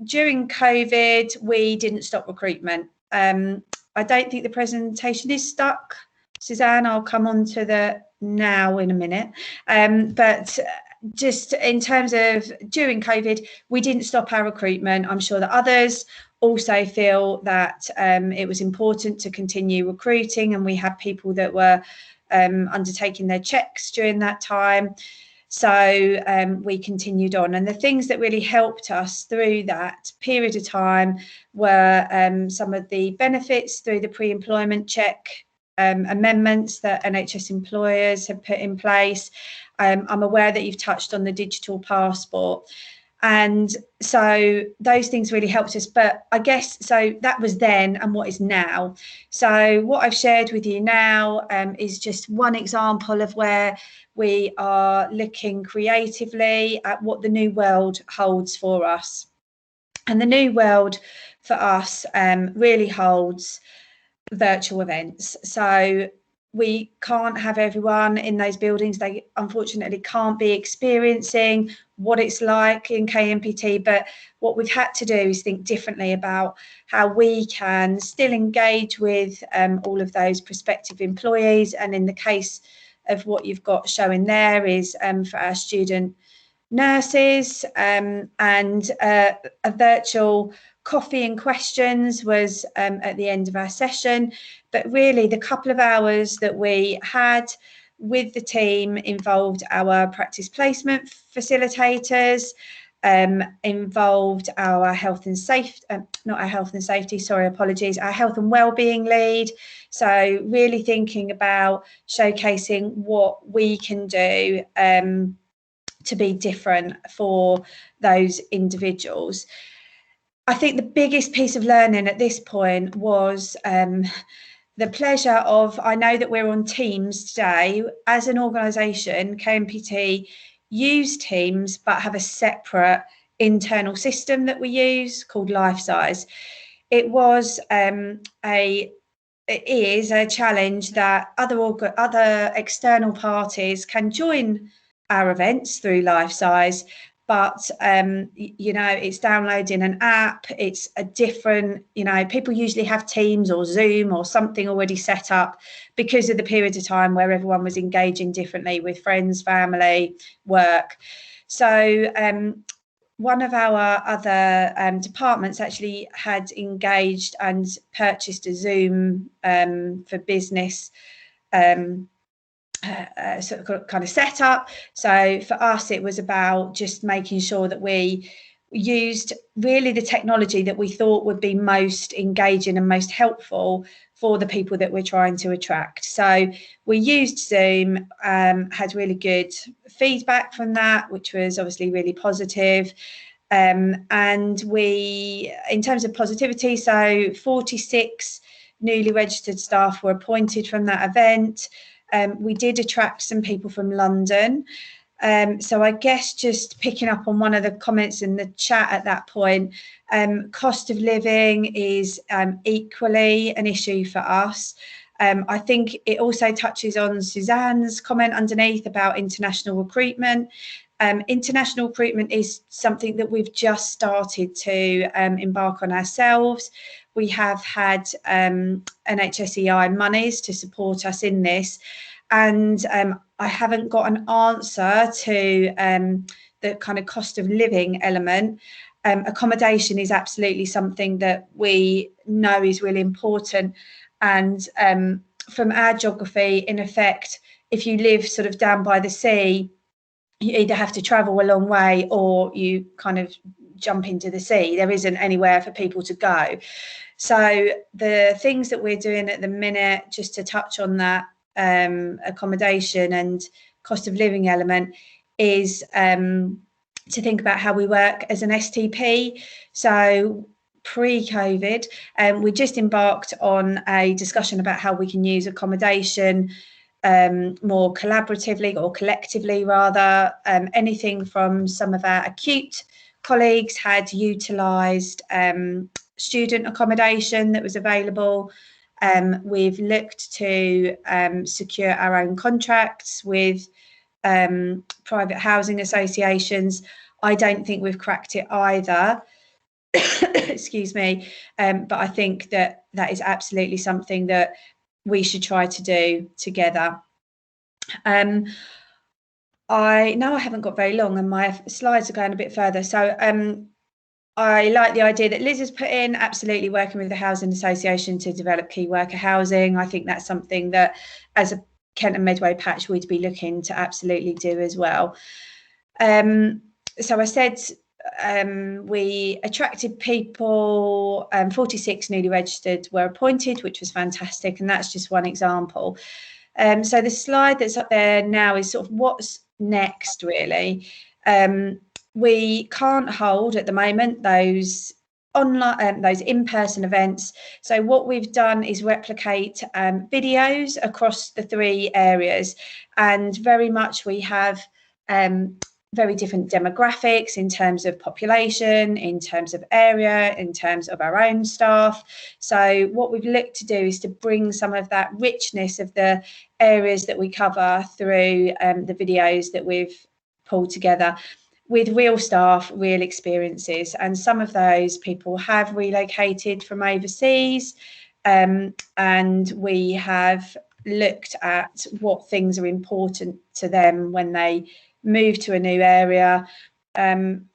during COVID, we didn't stop recruitment. I don't think the presentation is stuck. Suzanne, I'll come on to the now in a minute. But just in terms of during COVID, we didn't stop our recruitment. I'm sure that others also feel that it was important to continue recruiting, and we had people that were undertaking their checks during that time. So we continued on, and the things that really helped us through that period of time were some of the benefits through the pre-employment check amendments that NHS employers have put in place. I'm aware that you've touched on the digital passport. And so those things really helped us. But I guess, so that was then, and what is now. So what I've shared with you now is just one example of where we are looking creatively at what the new world holds for us. And the new world for us really holds virtual events. So we can't have everyone in those buildings. They unfortunately can't be experiencing what it's like in KMPT, but what we've had to do is think differently about how we can still engage with all of those prospective employees. And in the case of what you've got showing there is for our student nurses, and a virtual coffee and questions was at the end of our session. But really the couple of hours that we had with the team involved our practice placement facilitators, involved our health and safety, not our health and safety, sorry, apologies, our health and wellbeing lead. So really thinking about showcasing what we can do to be different for those individuals. I think the biggest piece of learning at this point was the pleasure of, I know that we're on Teams today. As an organisation, KMPT use Teams, but have a separate internal system that we use called LifeSize. It is a challenge that other external parties can join our events through LifeSize, but it's downloading an app. It's a different, people usually have Teams or Zoom or something already set up because of the period of time where everyone was engaging differently with friends, family, work. So one of our other departments actually had engaged and purchased a Zoom for business sort of kind of setup. So for us, it was about just making sure that we used really the technology that we thought would be most engaging and most helpful for the people that we're trying to attract. So we used Zoom, had really good feedback from that, which was obviously really positive. And we, in terms of positivity, so 46 newly registered staff were appointed from that event. We did attract some people from London. So I guess just picking up on one of the comments in the chat at that point, cost of living is equally an issue for us. I think it also touches on Suzanne's comment underneath about international recruitment. International recruitment is something that we've just started to embark on ourselves. We have had NHSEI monies to support us in this. And I haven't got an answer to the kind of cost of living element. Accommodation is absolutely something that we know is really important. And from our geography, in effect, if you live sort of down by the sea, you either have to travel a long way or you kind of jump into the sea. There isn't anywhere for people to go. So the things that we're doing at the minute, just to touch on that, accommodation and cost of living element, is to think about how we work as an STP. So pre-COVID, we just embarked on a discussion about how we can use accommodation more collaboratively or collectively rather. Anything from some of our acute colleagues had utilised student accommodation that was available. We've looked to secure our own contracts with private housing associations. I don't think we've cracked it either. Excuse me. But I think that that is absolutely something that we should try to do together. I know I haven't got very long and my slides are going a bit further. So I like the idea that Liz has put in, absolutely working with the Housing Association to develop key worker housing. I think that's something that as a Kent and Medway patch we'd be looking to absolutely do as well. So I said we attracted people, 46 newly registered were appointed, which was fantastic, and that's just one example. So the slide that's up there now is sort of what's next, really. We can't hold at the moment those online, those in-person events. So what we've done is replicate videos across the 3 areas, and very much we have very different demographics in terms of population, in terms of area, in terms of our own staff. So what we've looked to do is to bring some of that richness of the areas that we cover through the videos that we've pulled together with real staff, real experiences. And some of those people have relocated from overseas, and we have looked at what things are important to them when they move to a new area.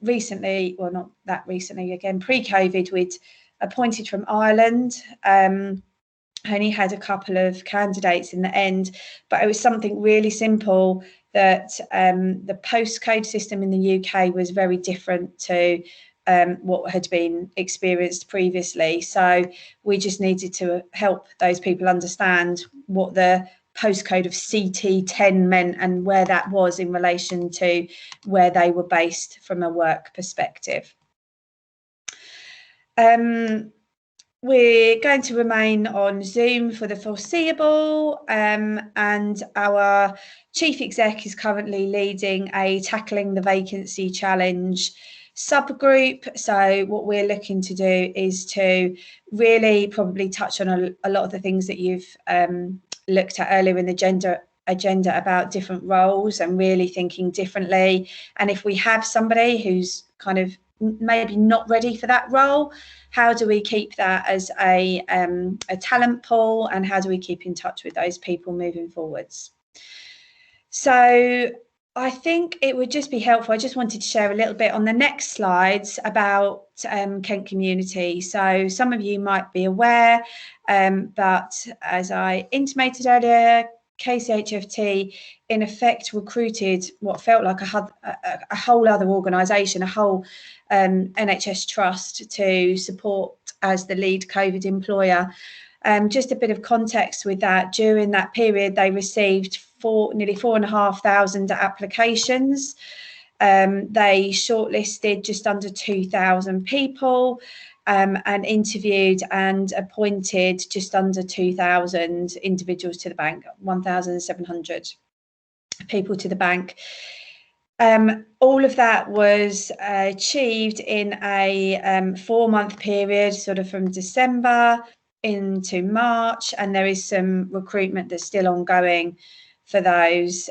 Recently, well, not that recently, again, pre-COVID, we'd appointed from Ireland. Only had a couple of candidates in the end, but it was something really simple that the postcode system in the UK was very different to what had been experienced previously. So we just needed to help those people understand what the postcode of CT10 meant and where that was in relation to where they were based from a work perspective. We're going to remain on Zoom for the foreseeable, and our chief exec is currently leading a Tackling the Vacancy Challenge subgroup. So what we're looking to do is to really probably touch on a lot of the things that you've looked at earlier in the agenda about different roles and really thinking differently. And if we have somebody who's kind of maybe not ready for that role, how do we keep that as a talent pool, and how do we keep in touch with those people moving forwards? So I think it would just be helpful. I just wanted to share a little bit on the next slides about Kent Community. So some of you might be aware, but as I intimated earlier, KCHFT in effect recruited what felt like a whole other organisation, a whole NHS trust to support as the lead Covid employer. Just a bit of context with that, during that period they received nearly 4,500 applications. They shortlisted just under 2,000 people and interviewed and appointed just under 2,000 individuals to the bank, 1,700 people to the bank. All of that was achieved in a 4-month period, sort of from December into March, and there is some recruitment that's still ongoing for those.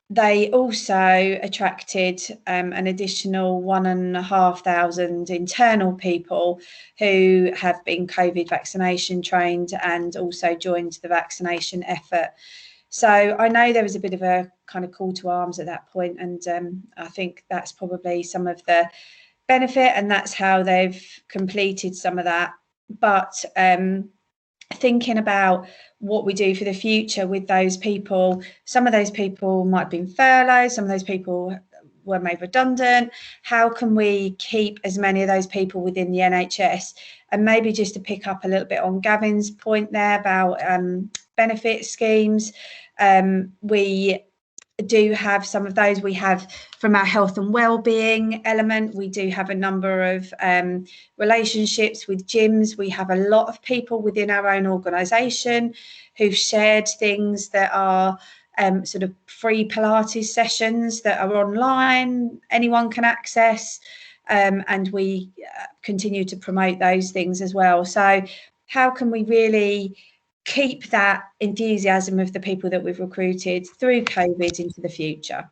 They also attracted an additional 1,500 internal people who have been Covid vaccination trained and also joined the vaccination effort. So I know there was a bit of a kind of call to arms at that point, and I think that's probably some of the benefit, and that's how they've completed some of that. But thinking about what we do for the future with those people, some of those people might have been furloughed, some of those people were made redundant. How can we keep as many of those people within the NHS? And maybe just to pick up a little bit on Gavin's point there about benefit schemes, we do have some of those. We have, from our health and wellbeing element, we do have a number of relationships with gyms. We have a lot of people within our own organisation who've shared things that are sort of free Pilates sessions that are online, anyone can access, and we continue to promote those things as well. So how can we really keep that enthusiasm of the people that we've recruited through COVID into the future?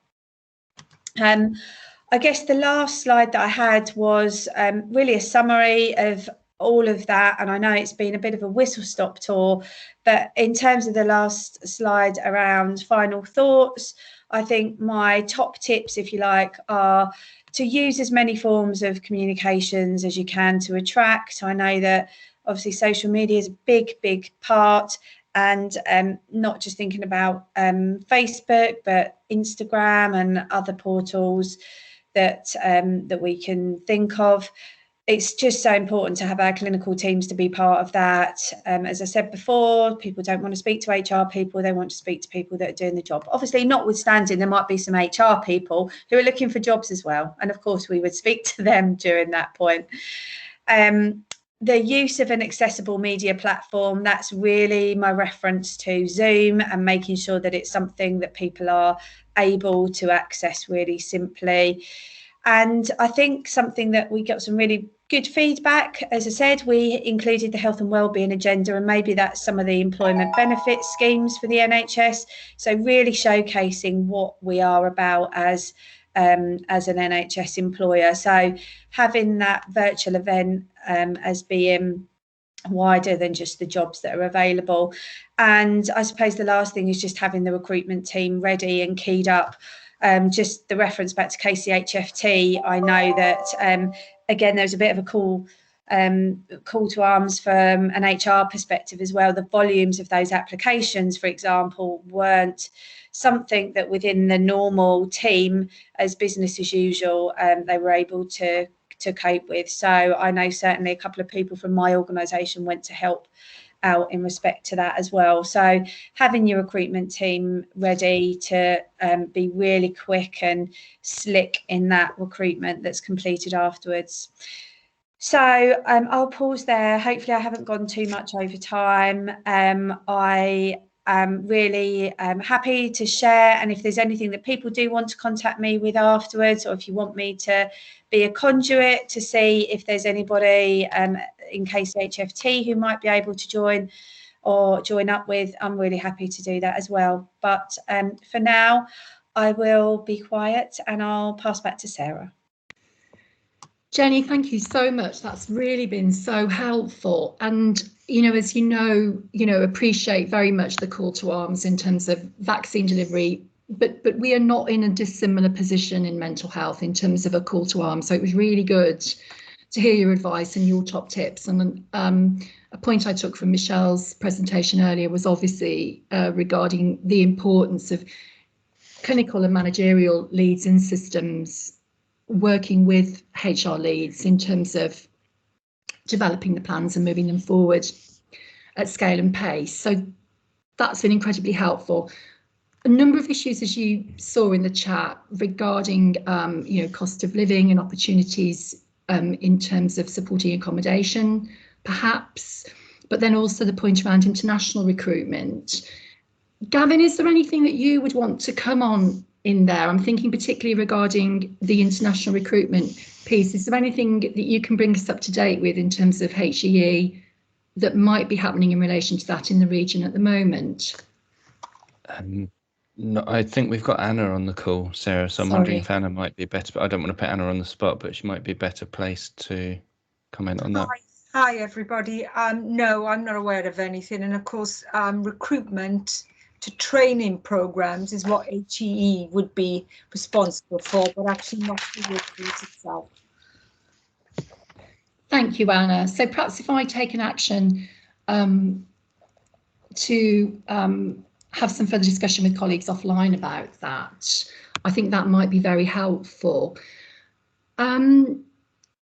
I guess the last slide that I had was really a summary of all of that, and I know it's been a bit of a whistle-stop tour, but in terms of the last slide around final thoughts, I think my top tips, if you like, are to use as many forms of communications as you can to attract. I know that obviously social media is a big part, and not just thinking about Facebook, but Instagram and other portals that that we can think of. It's just so important to have our clinical teams to be part of that. As I said before, people don't want to speak to HR people, they want to speak to people that are doing the job. Obviously, notwithstanding, there might be some HR people who are looking for jobs as well. And of course, we would speak to them during that point. The use of an accessible media platform, that's really my reference to Zoom, and making sure that it's something that people are able to access really simply. And I think something that we got some really good feedback, as I said, we included the health and wellbeing agenda, and maybe that's some of the employment benefit schemes for the NHS. So really showcasing what we are about as an NHS employer. So having that virtual event as being wider than just the jobs that are available. And I suppose the last thing is just having the recruitment team ready and keyed up. Just the reference back to KCHFT, I know that again there's a bit of a call to arms from an HR perspective as well. The volumes of those applications, for example, weren't something that within the normal team as business as usual they were able to cope with. So I know certainly a couple of people from my organisation went to help out in respect to that as well. So having your recruitment team ready to be really quick and slick in that recruitment that's completed afterwards. So I'll pause there. Hopefully I haven't gone too much over time. I am really happy to share, and if there's anything that people do want to contact me with afterwards, or if you want me to be a conduit to see if there's anybody in KCHFT who might be able to join or join up with, I'm really happy to do that as well. But for now, I will be quiet and I'll pass back to Sarah. Jenny, thank you so much. That's really been so helpful. And, you know, as you know, appreciate very much the call to arms in terms of vaccine delivery, but we are not in a dissimilar position in mental health in terms of a call to arms. So it was really good hear your advice and your top tips. And a point I took from Michelle's presentation earlier was obviously regarding the importance of clinical and managerial leads in systems working with HR leads in terms of developing the plans and moving them forward at scale and pace. So that's been incredibly helpful. A number of issues, as you saw in the chat, regarding cost of living and opportunities in terms of supporting accommodation, perhaps, but then also the point around international recruitment. Gavin, is there anything that you would want to come on in there? I'm thinking particularly regarding the international recruitment piece. Is there anything that you can bring us up to date with in terms of HEE that might be happening in relation to that in the region at the moment? No, I think we've got Anna on the call, Sarah, so I'm wondering if Anna might be better, but I don't want to put Anna on the spot, but she might be better placed to comment on that. Hi everybody. No, I'm not aware of anything, and of course recruitment to training programs is what HEE would be responsible for, but actually not the recruit itself. Thank you, Anna. So perhaps if I take an action to have some further discussion with colleagues offline about that, I think that might be very helpful.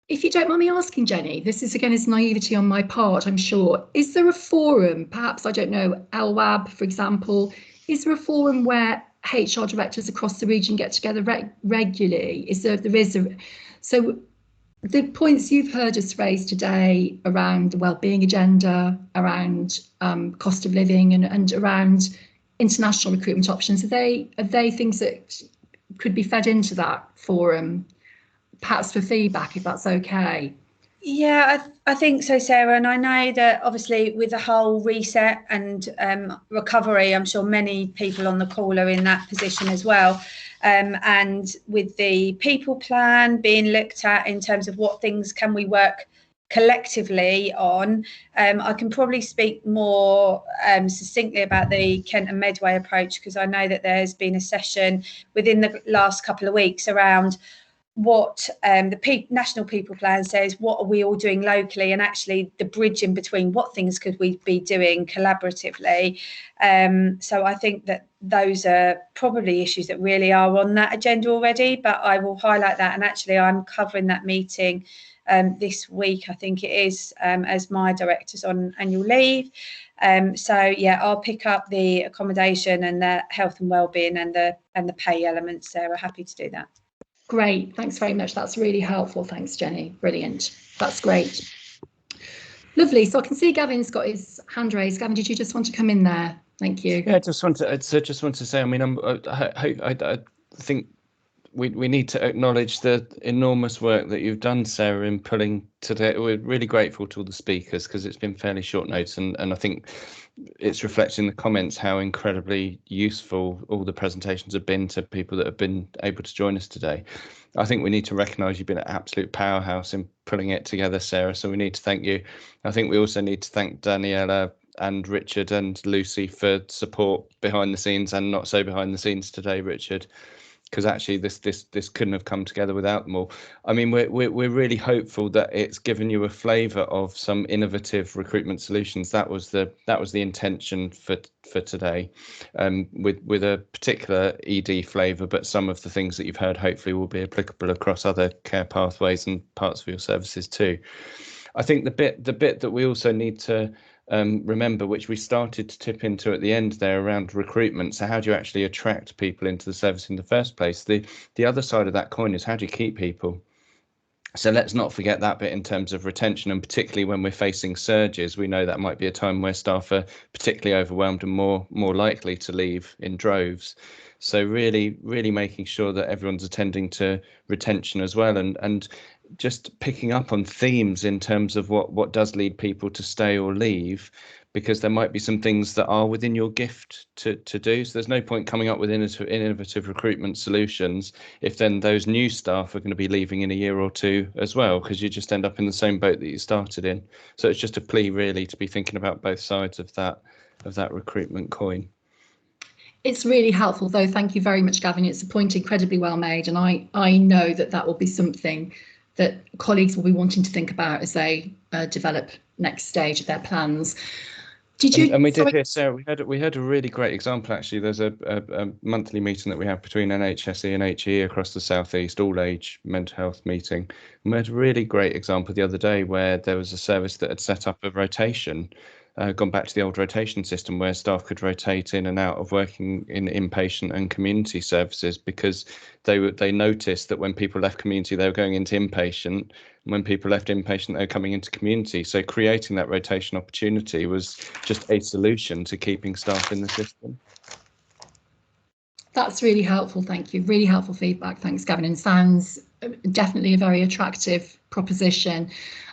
If you don't mind me asking, Jenny, this is again is naivety on my part, I'm sure. Is there a forum, perhaps, I don't know, LWAB, for example, is there a forum where HR directors across the region get together regularly? So the points you've heard us raise today around the wellbeing agenda, around cost of living and around international recruitment options, are they things that could be fed into that forum, perhaps for feedback, if that's okay? Yeah, I think so, Sarah. And I know that obviously with the whole reset and recovery, I'm sure many people on the call are in that position as well. And with the people plan being looked at in terms of what things can we work collectively on, I can probably speak more succinctly about the Kent and Medway approach, because I know that there's been a session within the last couple of weeks around what the National People Plan says, what are we all doing locally, and actually the bridge in between, what things could we be doing collaboratively. So I think that those are probably issues that really are on that agenda already, but I will highlight that. And actually I'm covering that meeting this week, I think it is, as my director's on annual leave. So yeah, I'll pick up the accommodation and the health and wellbeing and the pay elements, Sarah. Happy to do that. Great, thanks very much. That's really helpful. Thanks, Jenny. Brilliant. That's great. Lovely. So I can see Gavin's got his hand raised. Gavin, did you just want to come in there? Thank you. Yeah, I just want to say, I mean, I think we need to acknowledge the enormous work that you've done, Sarah, in pulling today. We're really grateful to all the speakers because it's been fairly short notice, and I think it's reflected in the comments how incredibly useful all the presentations have been to people that have been able to join us today. I think we need to recognise you've been an absolute powerhouse in pulling it together, Sarah, so we need to thank you. I think we also need to thank Daniela and Richard and Lucy for support behind the scenes and not so behind the scenes today, Richard, because actually this couldn't have come together without them all. I mean, we're really hopeful that it's given you a flavour of some innovative recruitment solutions. That was the intention for today, with a particular ED flavour, but some of the things that you've heard hopefully will be applicable across other care pathways and parts of your services too. I think the bit that we also need to remember, which we started to tip into at the end there around recruitment. So how do you actually attract people into the service in the first place? The other side of that coin is how do you keep people? So let's not forget that bit in terms of retention, and particularly when we're facing surges, we know that might be a time where staff are particularly overwhelmed and more likely to leave in droves. So really making sure that everyone's attending to retention as well, and just picking up on themes in terms of what does lead people to stay or leave, because there might be some things that are within your gift to do. So there's no point coming up with innovative recruitment solutions if then those new staff are going to be leaving in a year or two as well, because you just end up in the same boat that you started in. So it's just a plea really to be thinking about both sides of that recruitment coin. It's really helpful though. Thank you very much, Gavin. It's a point incredibly well made, and I know that will be something that colleagues will be wanting to think about as they develop next stage of their plans. Did you? And we did hear, Sarah, we had a really great example, actually. There's a monthly meeting that we have between NHSE and HE across the South East, all age mental health meeting. And we had a really great example the other day where there was a service that had set up a rotation, gone back to the old rotation system where staff could rotate in and out of working in inpatient and community services, because they noticed that when people left community, they were going into inpatient. When people left inpatient, they were coming into community. So creating that rotation opportunity was just a solution to keeping staff in the system. That's really helpful. Thank you. Really helpful feedback. Thanks, Gavin. And sounds definitely a very attractive proposition.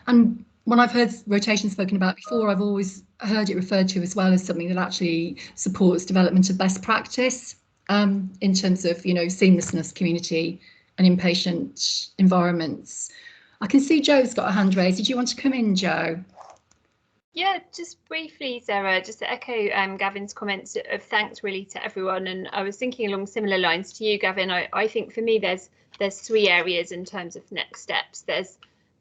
And when I've heard rotation spoken about before, I've always heard it referred to as well as something that actually supports development of best practice in terms of, seamlessness, community and inpatient environments. I can see Joe's got a hand raised. Did you want to come in, Joe? Yeah, just briefly, Sarah, just to echo Gavin's comments of thanks really to everyone. And I was thinking along similar lines to you, Gavin. I think for me, there's 3 areas in terms of next steps. There's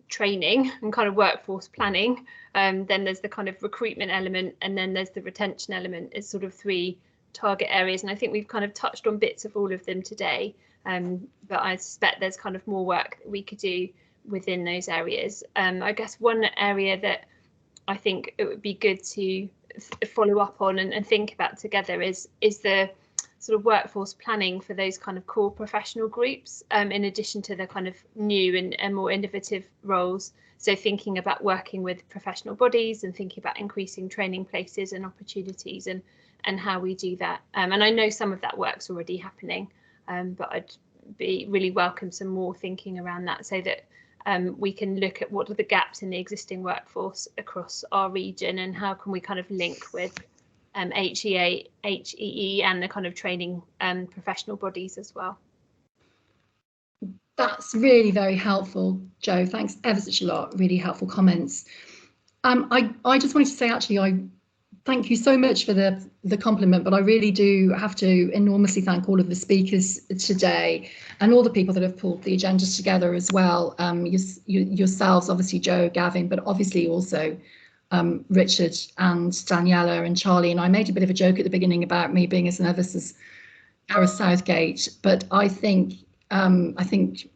training and kind of workforce planning. Then there's the kind of recruitment element, and then there's the retention element. It's sort of 3 target areas. And I think we've kind of touched on bits of all of them today. But I suspect there's kind of more work that we could do within those areas. I guess one area that I think it would be good to follow up on and think about together is the sort of workforce planning for those kind of core professional groups, in addition to the kind of new and more innovative roles. So thinking about working with professional bodies and thinking about increasing training places and opportunities and how we do that. And I know some of that work's already happening, but I'd be really welcome some more thinking around that, so that we can look at what are the gaps in the existing workforce across our region and how can we kind of link with HEA, HEE and the kind of training professional bodies as well. That's really very helpful, Joe. Thanks ever such a lot. Really helpful comments. I just wanted to say, actually, I thank you so much for the compliment, but I really do have to enormously thank all of the speakers today and all the people that have pulled the agendas together as well. Yourselves, obviously, Joe, Gavin, but obviously also Richard and Daniela and Charlie. And I made a bit of a joke at the beginning about me being as nervous as Gareth Southgate, but I think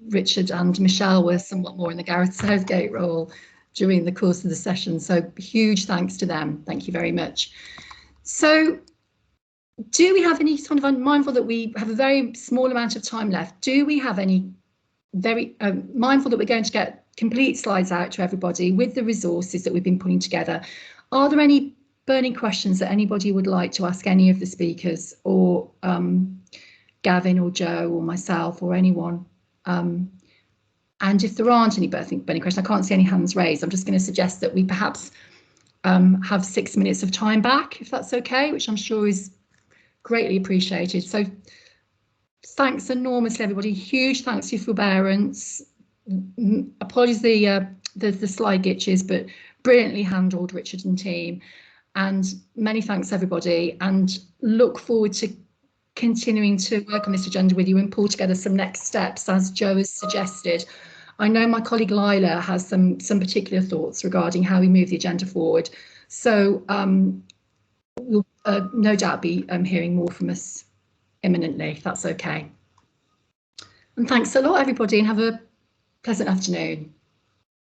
Richard and Michelle were somewhat more in the Gareth Southgate role during the course of the session. So huge thanks to them. Thank you very much. So do we have any sort of, I'm mindful that we have a very small amount of time left. Do we have any very mindful that we're going to get complete slides out to everybody with the resources that we've been putting together? Are there any burning questions that anybody would like to ask any of the speakers, or Gavin or Joe or myself or anyone? And if there aren't any burning questions, I can't see any hands raised. I'm just going to suggest that we perhaps have 6 minutes of time back, if that's okay, which I'm sure is greatly appreciated. So thanks enormously, everybody. Huge thanks for your forbearance. Apologies the slide glitches, but brilliantly handled, Richard and team. And many thanks, everybody. And look forward to continuing to work on this agenda with you and pull together some next steps, as Joe has suggested. I know my colleague Lila has some particular thoughts regarding how we move the agenda forward. So we'll no doubt be hearing more from us imminently, if that's okay. And thanks a lot, everybody, and have a pleasant afternoon.